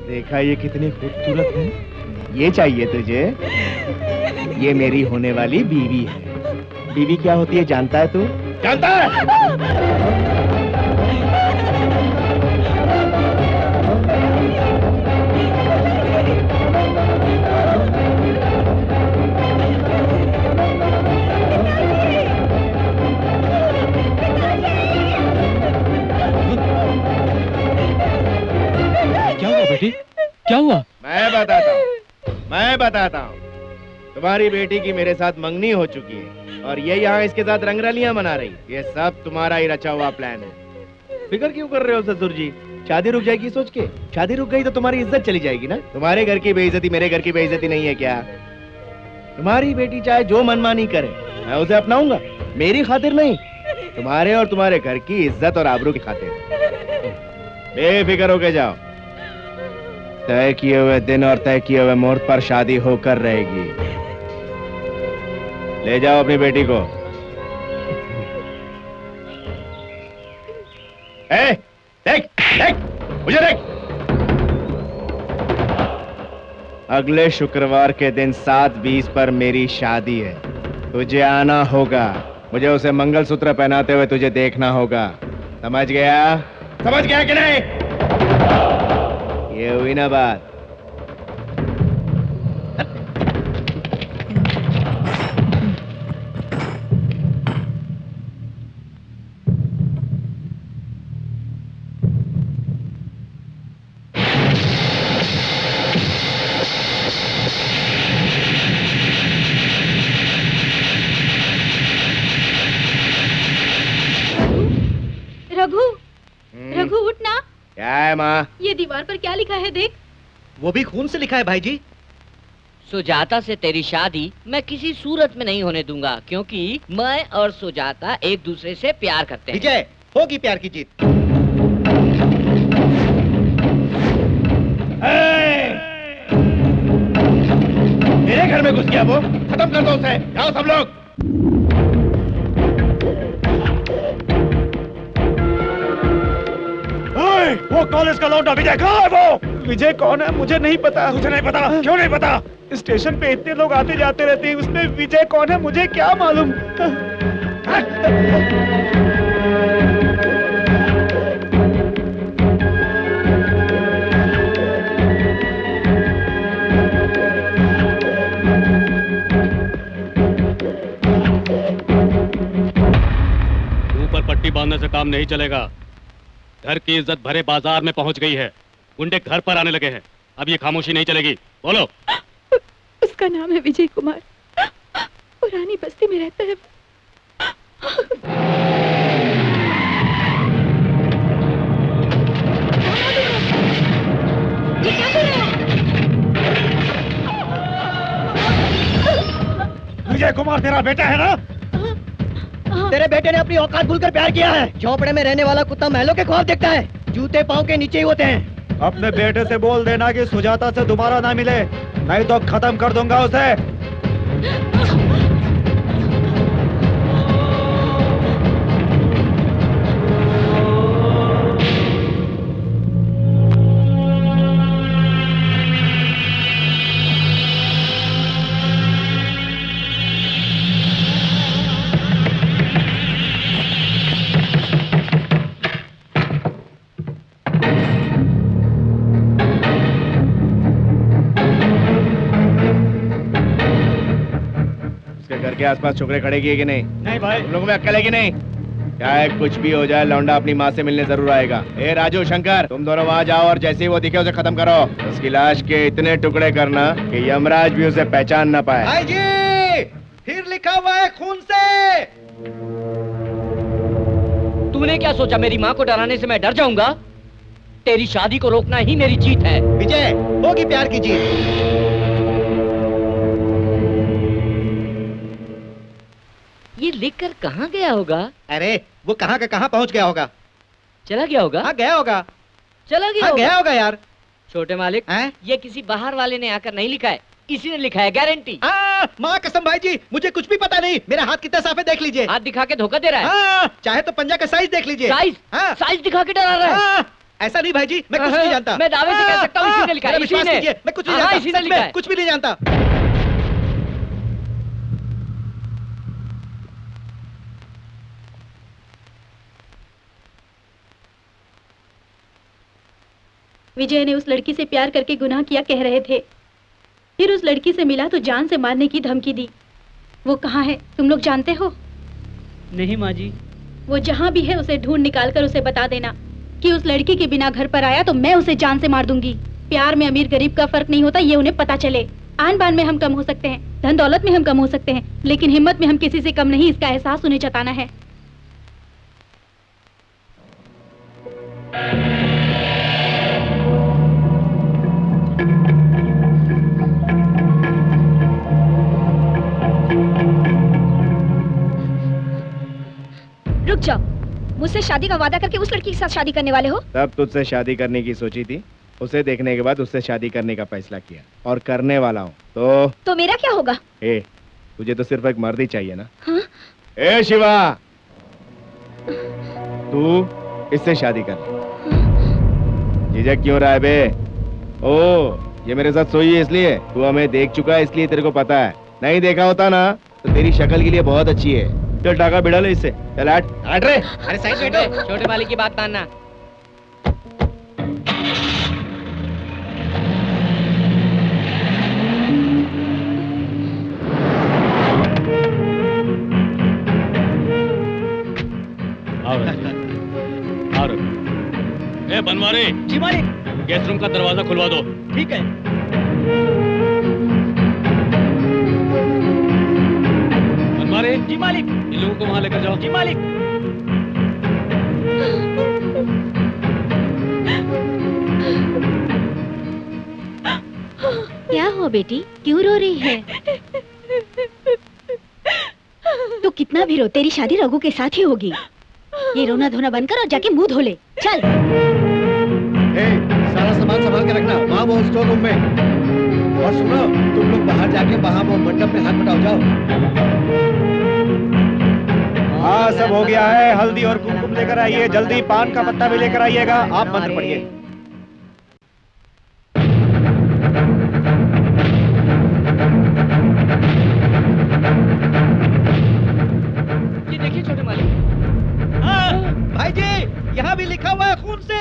देखा ये कितनी खूबसूरत है? ये चाहिए तुझे? ये मेरी होने वाली बीवी है। बीवी क्या होती है जानता है तू? जानता है? क्या हुआ बेटी? क्या हुआ? मैं बताता हूँ। तुम्हारी बेटी की मेरे साथ मंगनी हो चुकी है और ये यहाँ इसके साथ रंगरलियां मना रही। ये सब तुम्हारा ही रचा हुआ प्लान है। फिक्र क्यों कर रहे हो ससुर जी? शादी रुक जाएगी सोच के? शादी रुक गई तो तुम्हारी इज्जत चली जाएगी ना। तुम्हारे घर की बेइज्जती मेरे घर की बेइज्जती नहीं है क्या? तुम्हारी बेटी चाहे जो मनमानी करे, मैं उसे अपनाऊंगा। मेरी खातिर नहीं, तुम्हारे और तुम्हारे घर की इज्जत और आबरू की खातिर। बेफिक्र होके जाओ। तय किए हुए दिन और तय किए हुए मुहूर्त पर शादी होकर रहेगी। ले जाओ अपनी बेटी को। देख देख मुझे देख। अगले शुक्रवार के दिन 7:20 पर मेरी शादी है। तुझे आना होगा। मुझे उसे मंगलसूत्र पहनाते हुए तुझे देखना होगा। समझ गया? समझ गया कि नहीं? ये हुई ना बात। माँ। ये दीवार पर क्या लिखा है देख। वो भी खून से लिखा है भाई जी। सुजाता से तेरी शादी मैं किसी सूरत में नहीं होने दूंगा, क्योंकि मैं और सुजाता एक दूसरे से प्यार करते हैं। विजय, होगी प्यार की जीत। मेरे घर में घुस गया वो, खत्म कर दो उसे। जाओ सब लोग। वो कॉलेज का लौंडा विजय कहाँ है वो? विजय कौन है मुझे नहीं पता। तुझे नहीं पता? क्यों नहीं पता? स्टेशन पे इतने लोग आते जाते रहते हैं, उसमें विजय कौन है मुझे क्या मालूम। ऊपर पट्टी बांधने से काम नहीं चलेगा। घर की इज्जत भरे बाजार में पहुंच गई है, गुंडे घर पर आने लगे हैं। अब ये खामोशी नहीं चलेगी। बोलो। उसका नाम है विजय कुमार, पुरानी बस्ती में रहता है। ये क्या कर रहे हो? विजय कुमार तेरा बेटा है ना? तेरे बेटे ने अपनी औकात भूलकर प्यार किया है। झोपड़े में रहने वाला कुत्ता महलों के ख्वाब देखता है, जूते पांव के नीचे ही होते हैं। अपने बेटे से बोल देना कि सुजाता से दोबारा ना मिले, नहीं तो खत्म कर दूंगा उसे। घर के आसपास छोकरे खड़े किए कि नहीं? नहीं भाई। तुम लोगों में अक्ल है कि नहीं? चाहे कुछ भी हो जाए, लौंडा अपनी माँ से मिलने जरूर आएगा। ए राजू, शंकर, तुम दोनों वहाँ जाओ और जैसे ही वो दिखे उसे खत्म करो। उसकी लाश के इतने टुकड़े करना कि यमराज भी उसे पहचान ना पाए। भाई जी, फिर लिखा हुआ है खून से। तूने क्या सोचा मेरी माँ को डराने से मैं डर जाऊंगा? तेरी शादी को रोकना ही मेरी जीत है। विजय, होगी प्यार की जीत। ये लिखकर कहाँ गया होगा? अरे वो कहाँ का कहाँ पहुँच गया होगा। चला गया होगा? हाँ गया होगा। चला गया हाँ, होगा? गया होगा यार। छोटे मालिक, ये किसी बाहर वाले ने आकर नहीं लिखा है, इसी ने लिखा है, गारंटी। माँ कसम भाई जी, मुझे कुछ भी पता नहीं। मेरा हाथ कितना साफ है देख लीजिए। हाथ दिखा के धोखा दे रहा है। चाहे तो पंजा का साइज देख लीजिए। साइज? साइज दिखा के डरा रहा है। ऐसा नहीं भाई जी, मैं कुछ नहीं जानता। मैं दावे से कह सकता हूँ इसी ने लिखा है। विश्वास कीजिए, मैं कुछ नहीं जानता। इसी ने लिखा है। कुछ भी नहीं जानता। विजय ने उस लड़की से प्यार करके गुनाह किया कह रहे थे, फिर उस लड़की से मिला तो जान से मारने की धमकी दी। वो कहाँ है तुम लोग जानते हो? नहीं माँ जी। वो जहाँ भी है उसे ढूंढ निकाल कर उसे बता देना कि उस लड़की के बिना घर पर आया तो मैं उसे जान से मार दूंगी। प्यार में अमीर गरीब का फर्क नहीं होता, ये उन्हें पता चले। आन बान में हम कम हो सकते हैं, धन दौलत में हम कम हो सकते हैं, लेकिन हिम्मत में हम किसी से कम नहीं, इसका एहसास उन्हें जताना है। रुक जाओ, मुझसे शादी का वादा करके उस लड़की के साथ शादी करने वाले हो? तब तुझसे शादी करने की सोची थी, उसे देखने के बाद उससे शादी करने का फैसला किया और करने वाला हूँ। तो मेरा क्या होगा? ए, तुझे तो सिर्फ एक मर्द ही चाहिए ना? हाँ? ए शिवा, तू इससे शादी कर ले। झिझक क्यों रहा है बे? ओ, ये मेरे साथ सोई है इसलिए? तू हमें देख चुका है इसलिए तेरे को पता है। नहीं देखा होता ना तो तेरी शक्ल के लिए बहुत अच्छी है। चल टाका बिड़ा ले इससे। चल हट रे। अरे साइड बैठो, छोटे मालिक की बात मानना। ए बनवारी। जी मालिक। गेस्ट रूम का दरवाजा खुलवा दो। ठीक है। बनवारी। जी मालिक। इन लोगों को वहां लेकर जाओ। जी मालिक। क्या हुआ बेटी, क्यों रो रही है? तू कितना भी रो, तेरी शादी रघु के साथ ही होगी। ये रोना धोना बंद कर और जाके मुंह धो ले, चल। सारा सामान संभाल के रखना, वहाँ वो स्टोर रूम में। और सुनो, तुम लोग बाहर जाके वहाँ वो मंडप में हाथ बटाओ जाओ। हाँ, सब हो गया है। हल्दी और कुमकुम लेकर आइए, जल्दी पान का पत्ता भी लेकर आइएगा। आप मंत्र पढ़िए। ये देखिए छोटे मालिक। भाई जी, यहाँ भी लिखा हुआ है खून से।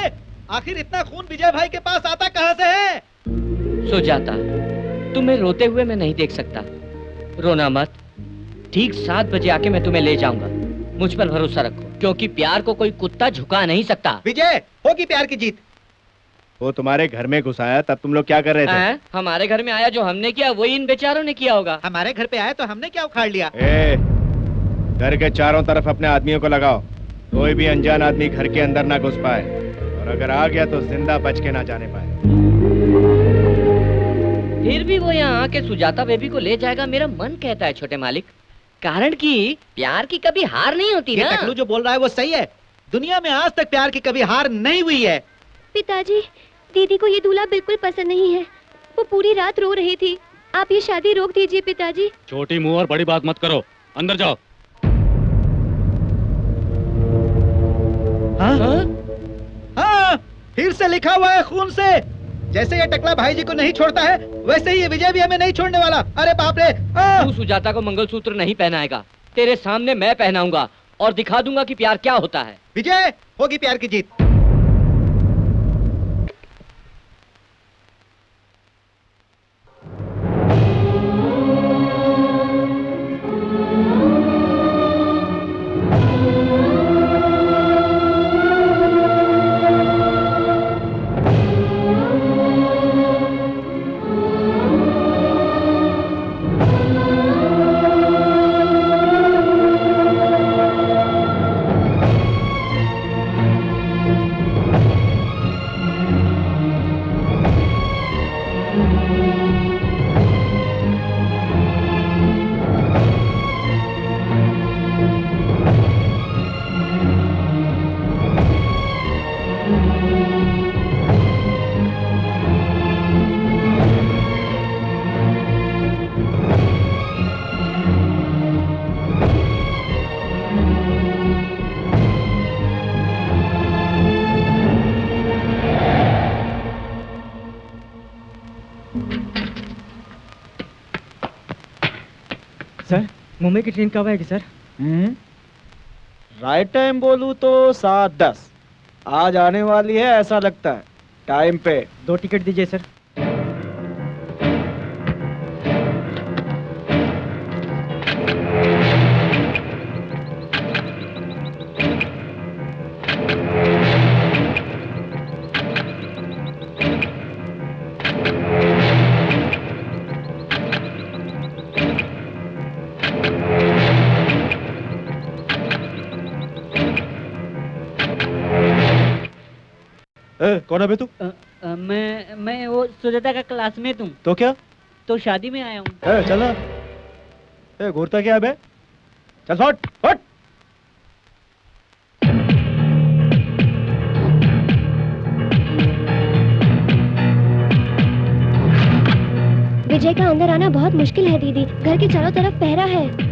आखिर इतना खून विजय भाई के पास आता कहाँ से है? सुजाता, तुम्हें रोते हुए मैं नहीं देख सकता। रोना मत। ठीक 7 बजे आके मैं तुम्हें ले जाऊंगा। मुझ पर भरोसा रखो, क्योंकि प्यार को कोई कुत्ता झुका नहीं सकता। विजय, होगी प्यार की जीत। वो तुम्हारे घर में घुसाया तब तुम लोग क्या कर रहे थे? हमारे घर में आया, जो हमने किया वही इन बेचारों ने किया होगा। हमारे घर पे आया तो हमने क्या उखाड़ लिया? घर के चारों तरफ अपने आदमियों को लगाओ। कोई भी अनजान आदमी घर के अंदर ना घुस पाए, और अगर आ गया तो जिंदा बच के ना जाने पाए। फिर भी वो यहाँ आके सुजाता बेबी को ले जाएगा, मेरा मन कहता है छोटे मालिक। कारण कि प्यार की कभी हार नहीं होती ना। टकलू जो बोल रहा है वो सही है। दुनिया में आज तक प्यार की कभी हार नहीं हुई है। पिताजी, दीदी को ये दूल्हा बिल्कुल पसंद नहीं है। वो पूरी रात रो रही थी। आप ये शादी रोक दीजिए पिताजी। छोटी मुंह और बड़ी बात मत करो, अंदर जाओ। हाँ, फिर से लिखा हुआ है खून से। जैसे ये टकला भाई जी को नहीं छोड़ता है, वैसे ही ये विजय भी हमें नहीं छोड़ने वाला। अरे बाप रे! तू सुजाता को मंगलसूत्र नहीं पहनाएगा, तेरे सामने मैं पहनाऊंगा और दिखा दूंगा कि प्यार क्या होता है। विजय, होगी प्यार की जीत। सर, मुंबई की ट्रेन कब आएगी सर? राइट टाइम बोलूं तो 7:10 आज आने वाली है, ऐसा लगता है। टाइम पे 2 टिकट दीजिए सर। कौन है बे तू? मैं वो सुजाता का क्लासमेट हूँ। तो क्या? तो शादी में आया हूँ। चल ना। घूरता क्या है बे? चल फट फट। विजय का अंदर आना बहुत मुश्किल है दीदी। घर के चारों तरफ पहरा है।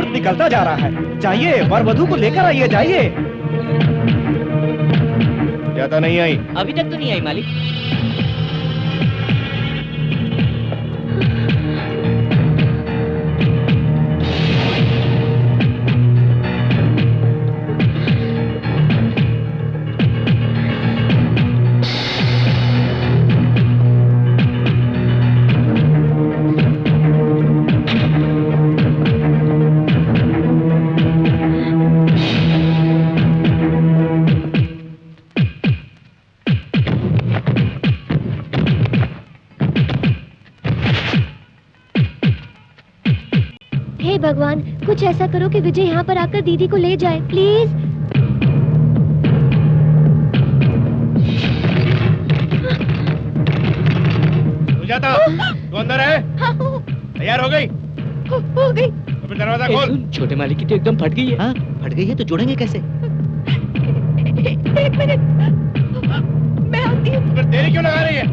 निकलता जा रहा है। जाइए, वर वधू को लेकर आइए, जाइए। क्या तो नहीं आई? अभी तक तो नहीं आई मालिक। कुछ ऐसा करो कि विजय यहाँ पर आकर दीदी को ले जाए, प्लीज। सुजाता, तू अंदर है? तैयार हो गई? हो गई। तो फिर दरवाजा खोल। छोटे मालिक की तो एकदम फट गई है। हाँ, फट गई है तो जोड़ेंगे कैसे? एक मिनट, मैं आती हूँ। फिर देरी क्यों लगा रही है?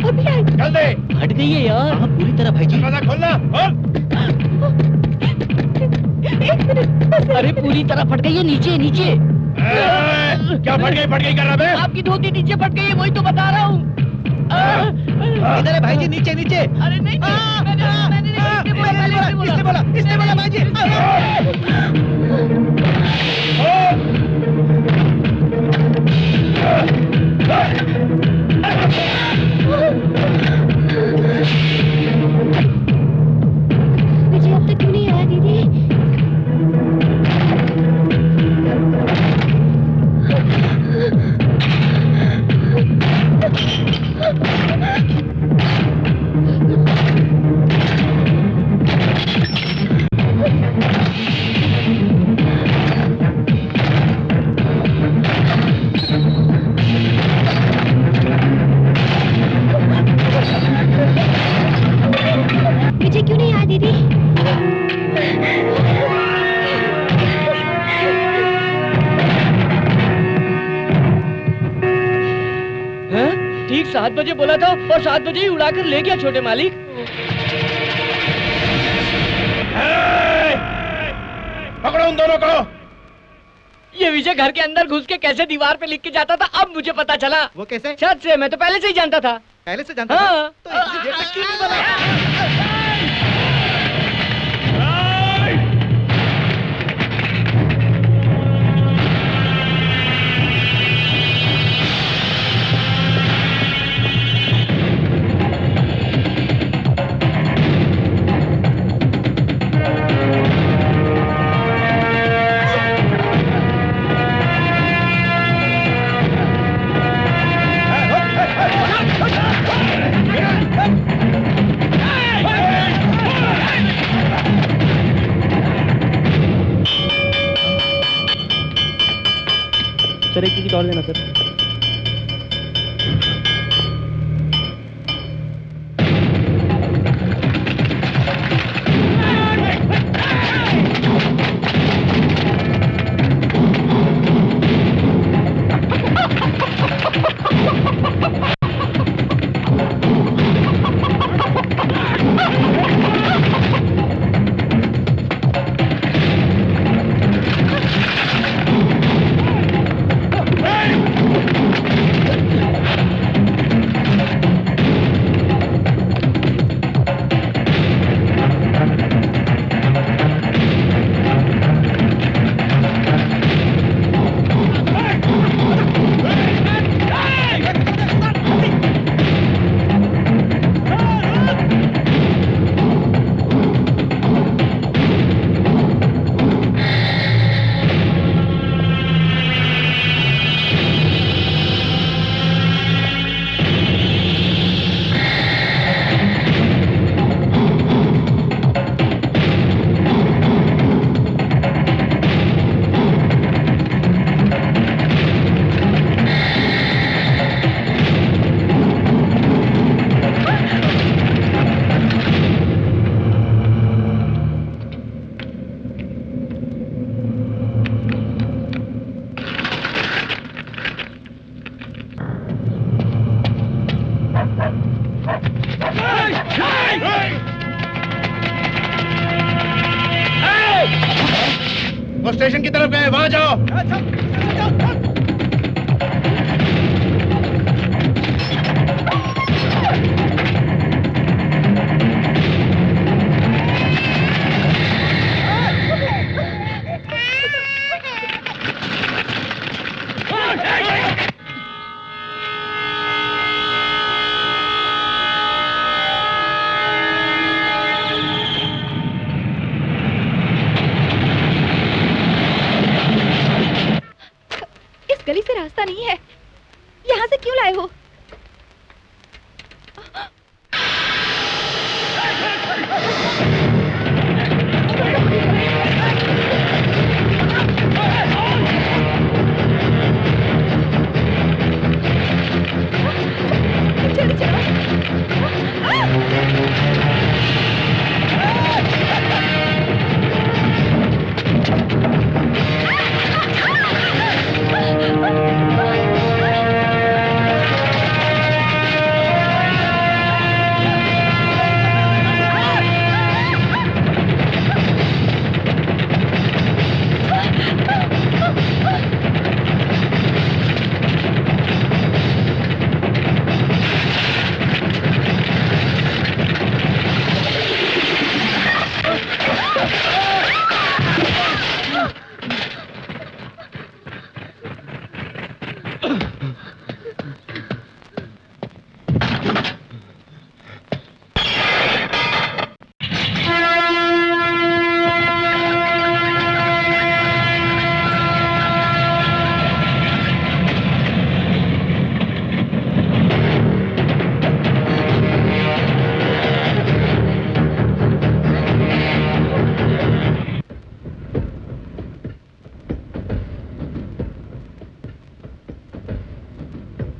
अभी आई। चल दे। फट गई है यार। हाँ, पूरी तरह भाई जी। दरवाजा खोलना। एक मिनट। अरे पूरी तरह फट गई है, नीचे नीचे। क्या फट गई कर रहा है? आपकी धोती नीचे फट गई है, वही तो बता रहा हूँ। इधर है भाई जी, नीचे नीचे। अरे नहीं, इसने बोला भाई जी। विजय अब तक क्यों नहीं आया दीदी? विजय क्यों नहीं आया दीदी? ठीक 7 बजे बोला था और 7 बजे ही उड़ाकर ले गया छोटे मालिक। पकड़ो उन दोनों को। ये विजय घर के अंदर घुस के कैसे दीवार पे लिख के जाता था, अब मुझे पता चला। वो कैसे? छत से। मैं तो पहले से ही जानता था। पहले से जानता हाँ। था? तो इतनी देर तक क्यों नहीं बोला? सर एक टिकट और देना सर। वो स्टेशन की तरफ गए, वहां जाओ। गली से रास्ता नहीं है, यहाँ से क्यों लाए हो?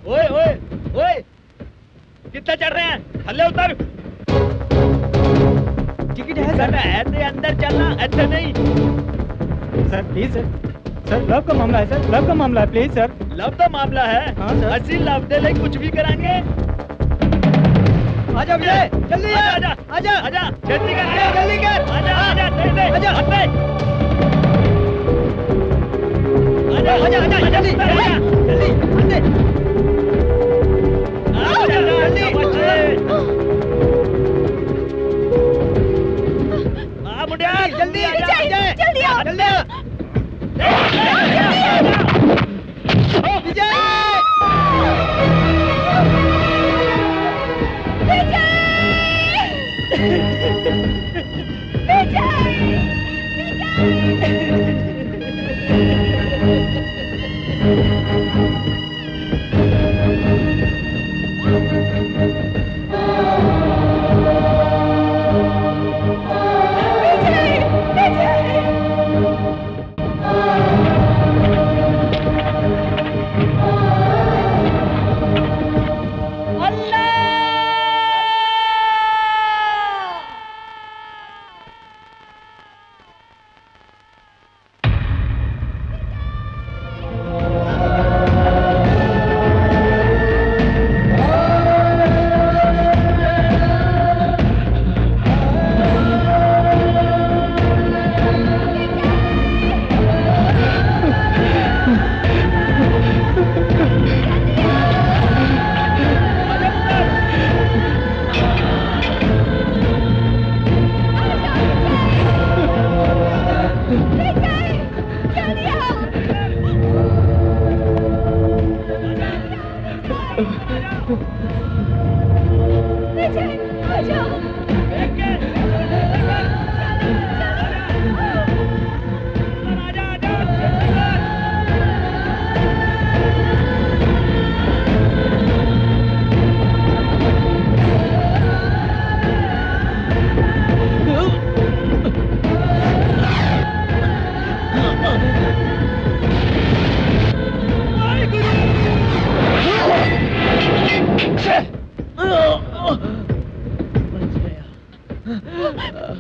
ओए ओए ओए, कितना चढ़ रहे हैं? थल्ले उतर। टिकट है सर। ऐसे अंदर चलना, ऐसे नहीं। Sir please sir, sir love का मामला है सर, लव का मामला है, प्लीज सर। लव का मामला है? हाँ सर। असली लव दे ले, कुछ भी कराएंगे। आजा विजय, जल्दी आजा आजा आजा, जल्दी कर, जल्दी कर, आजा आजा, दे दे, आजा आजा आजा आजा, जल्दी जल्दी आजा, जल्दी मुंडिया, जल्दी जल्दी आओ, जल्दी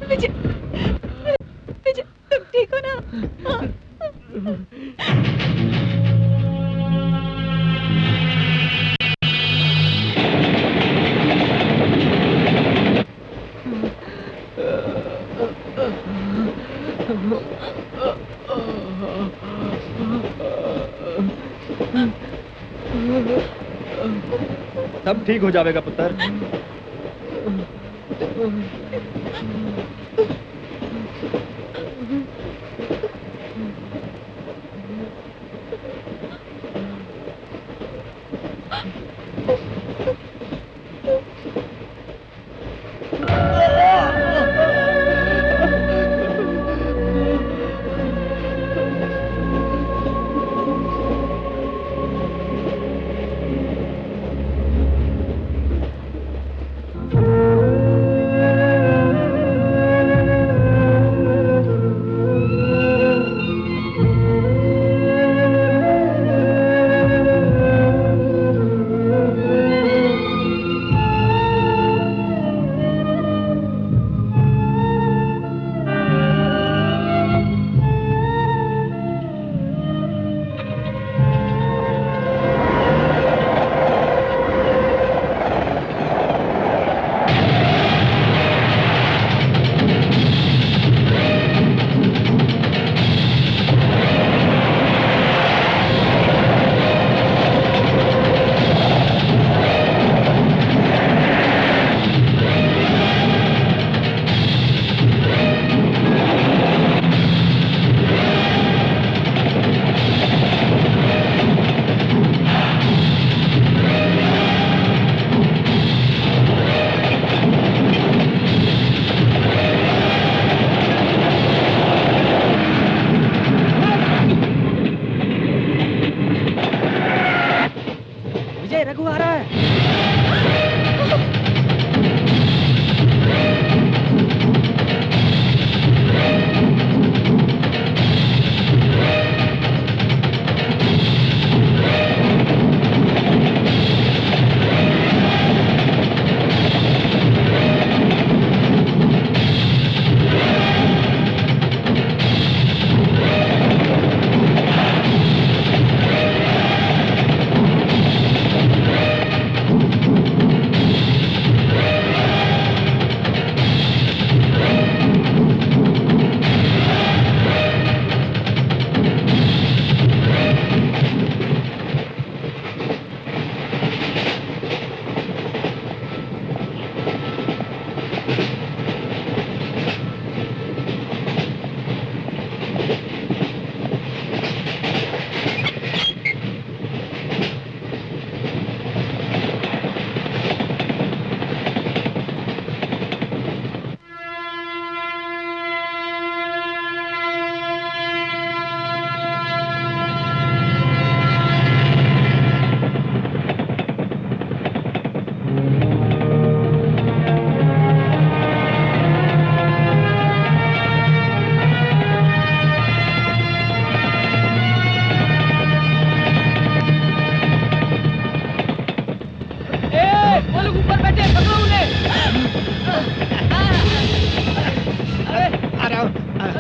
विजय, विजय, तुम ठीक हो ना? सब ठीक हो जाएगा पुत्र।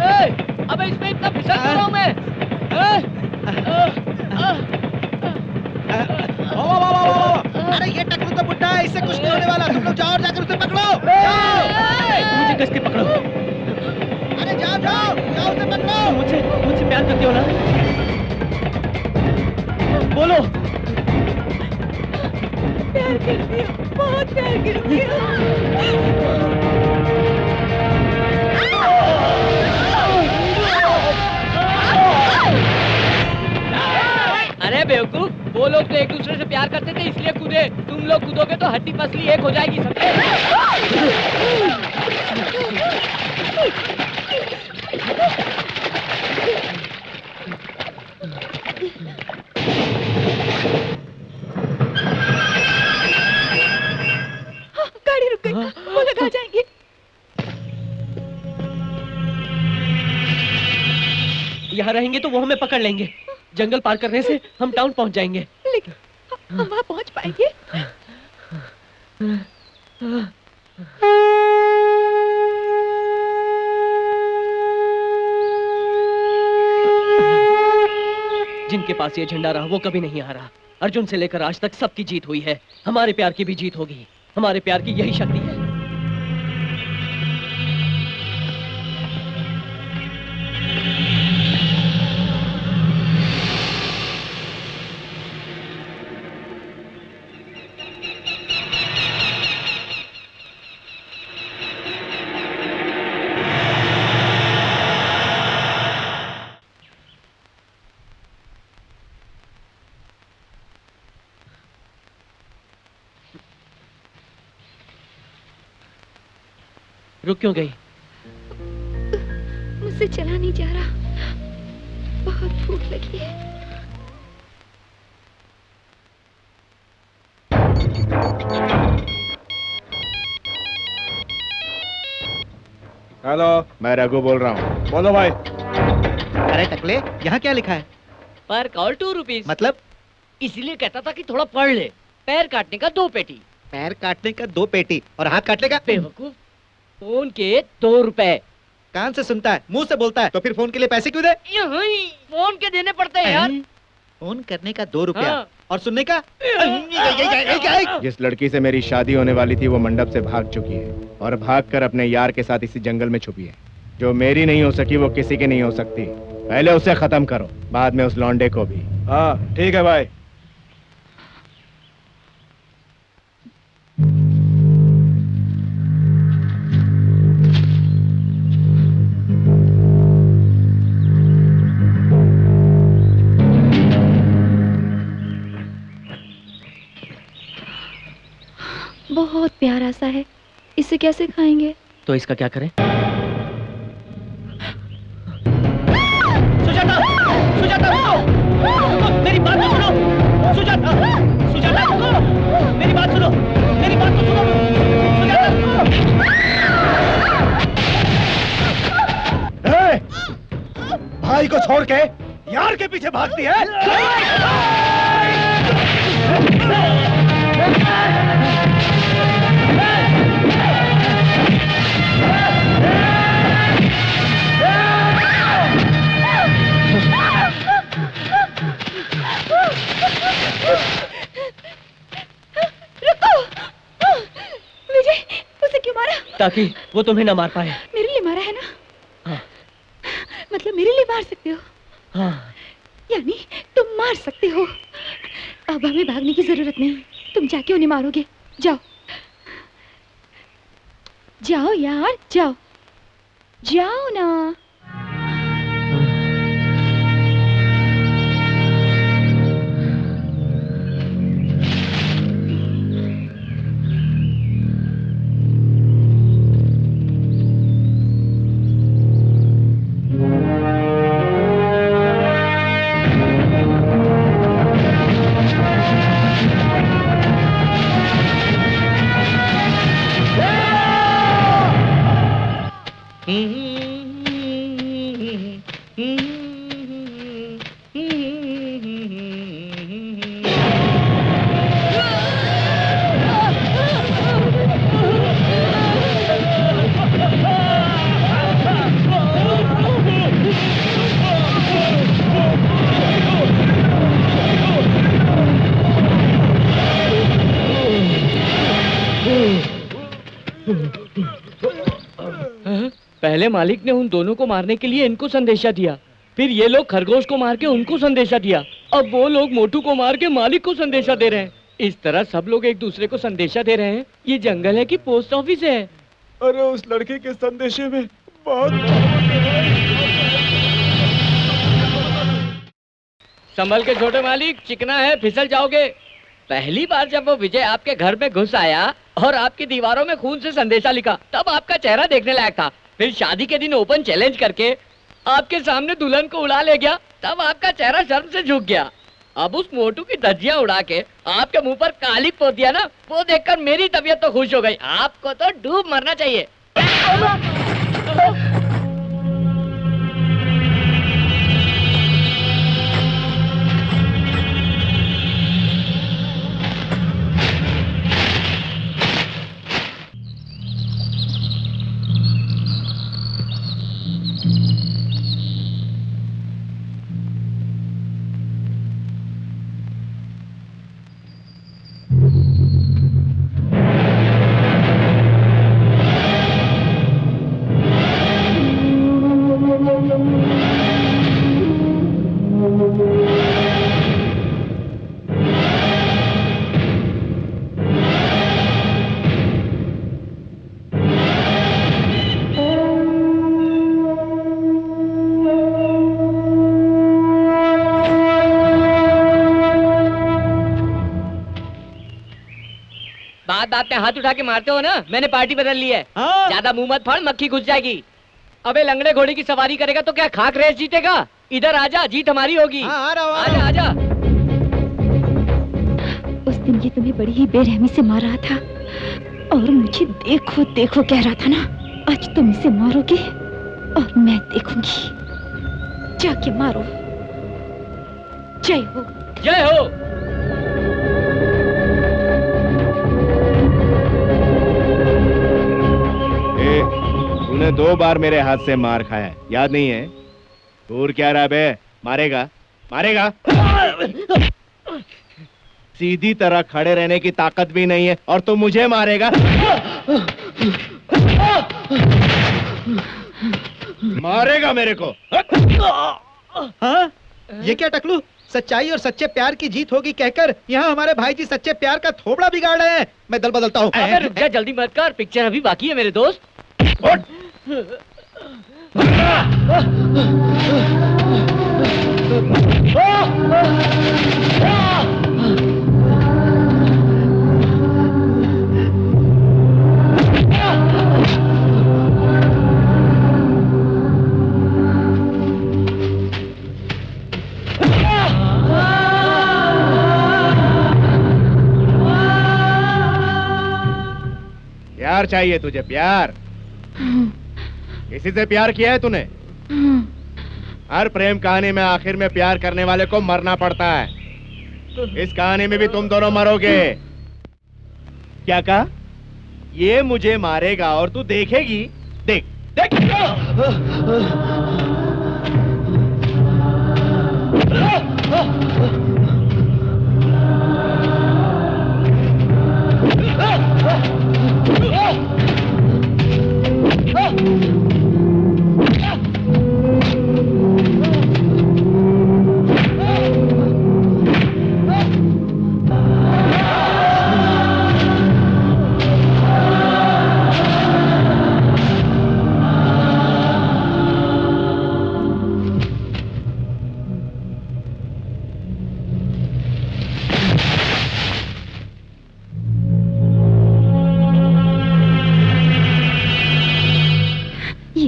अबे इसमें इतना फिसल क्यों रहा हूं मैं? अरे ये टकलू तो बुड्ढा है, इससे कुछ नहीं होने वाला। तुम लोग जाओ और जाकर उसे पकड़ो। मुझे कस के पकड़ो। अरे जाओ जाओ जाओ, उसे पकड़ो। मुझसे प्यार करते हो ना? बोलो। प्यार करती हूँ, बहुत प्यार करती हूँ। अरे बेवकूफ, वो लोग तो एक दूसरे से प्यार करते थे इसलिए कूदे। तुम लोग कूदोगे तो हड्डी पसली एक हो जाएगी सबसे। गाड़ी रुक गई, वो लोग आ जाएंगे। यहाँ रहेंगे तो वो हमें पकड़ लेंगे। जंगल पार करने से हम टाउन पहुंच जाएंगे। लेकिन हम वहाँ पहुंच पाएंगे? जिनके पास ये झंडा रहा वो कभी नहीं हारा। अर्जुन से लेकर आज तक सबकी जीत हुई है। हमारे प्यार की भी जीत होगी। हमारे प्यार की यही शक्ति है। रुक क्यों गई? मुझसे चला नहीं जा रहा, बहुत भूख लगी है। हेलो, मैं रघु बोल रहा हूँ। बोलो भाई। अरे टकले, यहाँ क्या लिखा है? पर कॉल 2 रुपीज। मतलब? इसलिए कहता था कि थोड़ा पढ़ ले। पैर काटने का 2 पेटी। पैर काटने का 2 पेटी और हाथ काटने का? बेवकूफ, फोन के 2 रुपए। कान से सुनता है, मुंह से बोलता है, तो फिर फोन के लिए पैसे क्यों दे? फोन के देने पड़ते हैं यार। फोन करने का 2 रुपया हाँ। और सुनने का? जिस लड़की से मेरी शादी होने वाली थी वो मंडप से भाग चुकी है और भागकर अपने यार के साथ इसी जंगल में छुपी है। जो मेरी नहीं हो सकी वो किसी की नहीं हो सकती। पहले उसे खत्म करो, बाद में उस लौंडे को भी। हाँ ठीक है भाई। बहुत प्यारा सा है, इसे कैसे खाएंगे? तो इसका क्या करें? सुजाता, सुजाता रुको, मेरी बात तो सुनो। सुजाता, सुजाता रुको, मेरी बात सुनो, मेरी बात तो सुनो। सुजाता, भाई को छोड़ के यार के पीछे भागती है। रुको! विजय, उसे क्यों मारा? ताकि वो तुम्हें ना मार पाए। मेरे लिए मारा है ना? हाँ। मतलब मेरे लिए मार सकते हो? हाँ। यानी तुम मार सकते हो। अब हमें भागने की जरूरत नहीं, तुम जाके उन्हें मारोगे। जाओ जाओ यार, जाओ जाओ ना। पहले मालिक ने उन दोनों को मारने के लिए इनको संदेशा दिया, फिर ये लोग खरगोश को मार के उनको संदेशा दिया, अब वो लोग मोटू को मार के मालिक को संदेशा दे रहे हैं। इस तरह सब लोग एक दूसरे को संदेशा दे रहे हैं। ये जंगल है कि पोस्ट ऑफिस है? अरे उस लड़के के संदेशे में बहुत संभल के छोटे मालिक, चिकना है, फिसल जाओगे। पहली बार जब वो विजय आपके घर में घुस आया और आपकी दीवारों में खून से संदेशा लिखा, तब आपका चेहरा देखने लायक था। फिर शादी के दिन ओपन चैलेंज करके आपके सामने दुल्हन को उड़ा ले गया, तब आपका चेहरा शर्म से झुक गया। अब उस मोटू की धज्जियां उड़ा के आपके मुंह पर काली पोत दिया ना, वो देखकर मेरी तबीयत तो खुश हो गई। आपको तो डूब मरना चाहिए। बात पे हाथ उठा के मारते हो ना, मैंने पार्टी बदल ली है। ज्यादा मुंह मत फाड़, मक्खी घुस जाएगी। अबे लंगड़े घोड़े की सवारी करेगा तो क्या खाक रेस जीतेगा? इधर आजा, जीत हमारी होगी। आजा आजा। उस दिन ये तुम्हें बड़ी ही बेरहमी से मार रहा था और मुझे देखो देखो कह रहा था ना। आज तुम इसे मारोगे और मैं देखूंगी। जाके मारो। जय हो। जय हो। तूने 2 बार मेरे हाथ से मार खाया है, याद नहीं है? दूर क्या रहा बे? मारेगा मारेगा। सीधी तरह खड़े रहने की ताकत भी नहीं है और तू मुझे मारेगा। मारेगा मेरे को। हाँ? ये क्या टकलू? सच्चाई और सच्चे प्यार की जीत होगी कहकर यहाँ हमारे भाई जी सच्चे प्यार का थोबड़ा बिगाड़ रहे हैं। मैं दल बदलता हूँ। रुक जा, जल्दी मत कर, पिक्चर अभी बाकी है मेरे दोस्त। प्यार चाहिए तुझे? प्यार? किसी से प्यार किया है तूने? हर प्रेम कहानी में आखिर में प्यार करने वाले को मरना पड़ता है। इस कहानी में भी तुम दोनों मरोगे। क्या कहा? ये मुझे मारेगा और तू देखेगी। देख देख।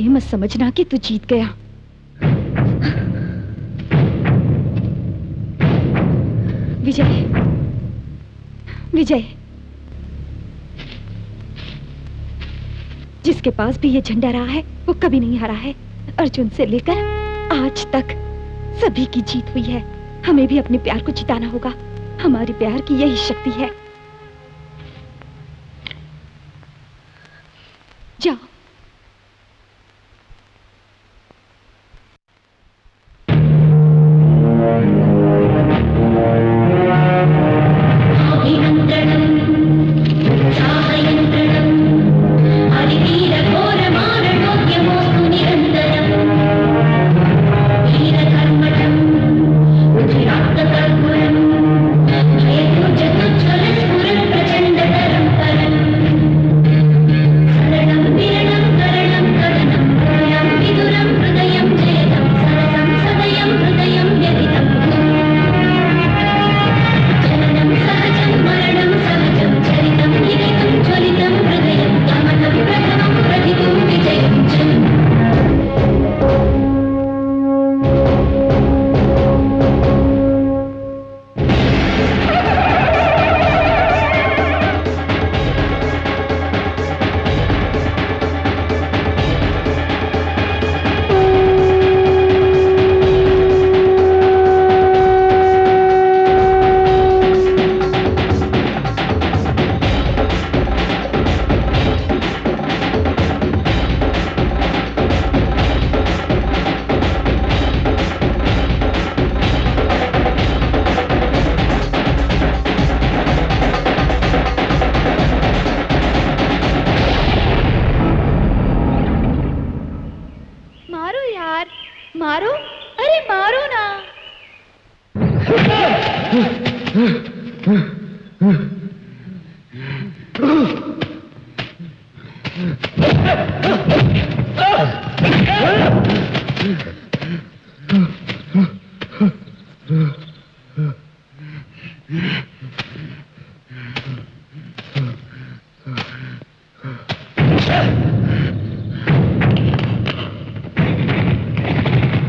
मत समझना कि तू जीत गया। विजय, विजय, जिसके पास भी ये झंडा रहा है वो कभी नहीं हारा है। अर्जुन से लेकर आज तक सभी की जीत हुई है। हमें भी अपने प्यार को जिताना होगा। हमारे प्यार की यही शक्ति है। जाओ। हरिवीर घोर मारणोद्यमोस्तु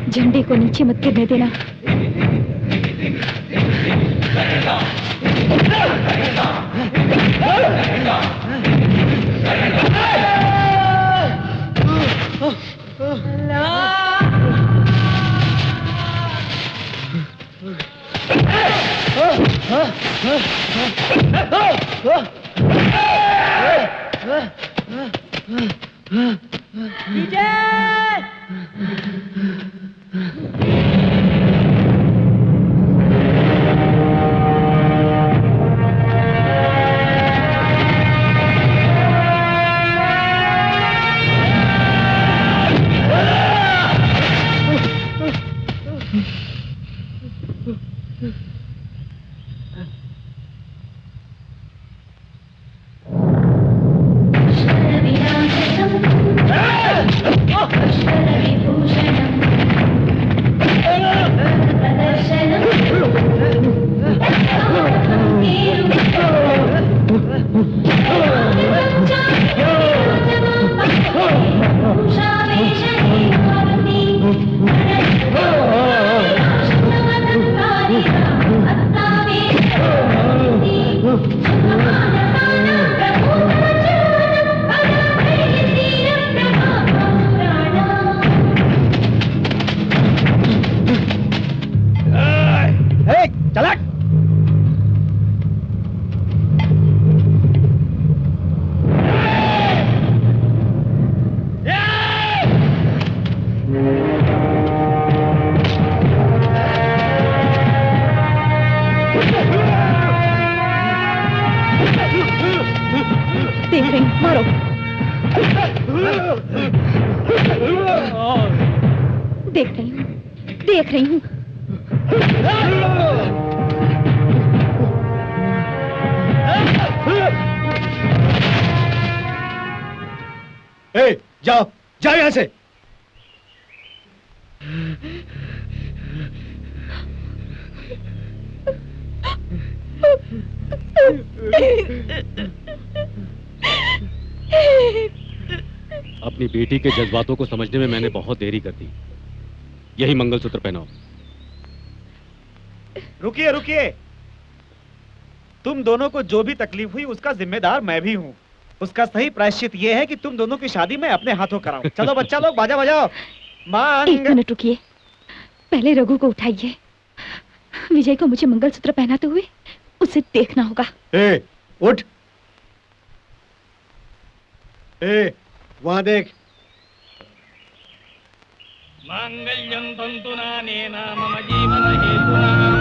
झंडे को नीचे मत गिरने देना। देख रही हूँ, मारो। देख रही हूँ, देख रही हूँ। ए, जाओ जाओ यहाँ से। अपनी बेटी के जज्बातों को समझने में मैंने बहुत देरी कर दी। यही मंगलसूत्र पहनाओ। रुकिए रुकिए, तुम दोनों को जो भी तकलीफ हुई उसका जिम्मेदार मैं भी हूँ। उसका सही प्रायश्चित ये है कि तुम दोनों की शादी मैं अपने हाथों कराऊं। चलो बच्चा लोग बाजा बजाओ। एक मिनट रुकिए, पहले रघु को उठाइए। विजय को मुझे मंगलसूत्र पहनाते हुए उसे देखना होगा। ए, उठ। ए, वहां देख। मांगल्यं तंतुना नेना मम जीवन हेतुना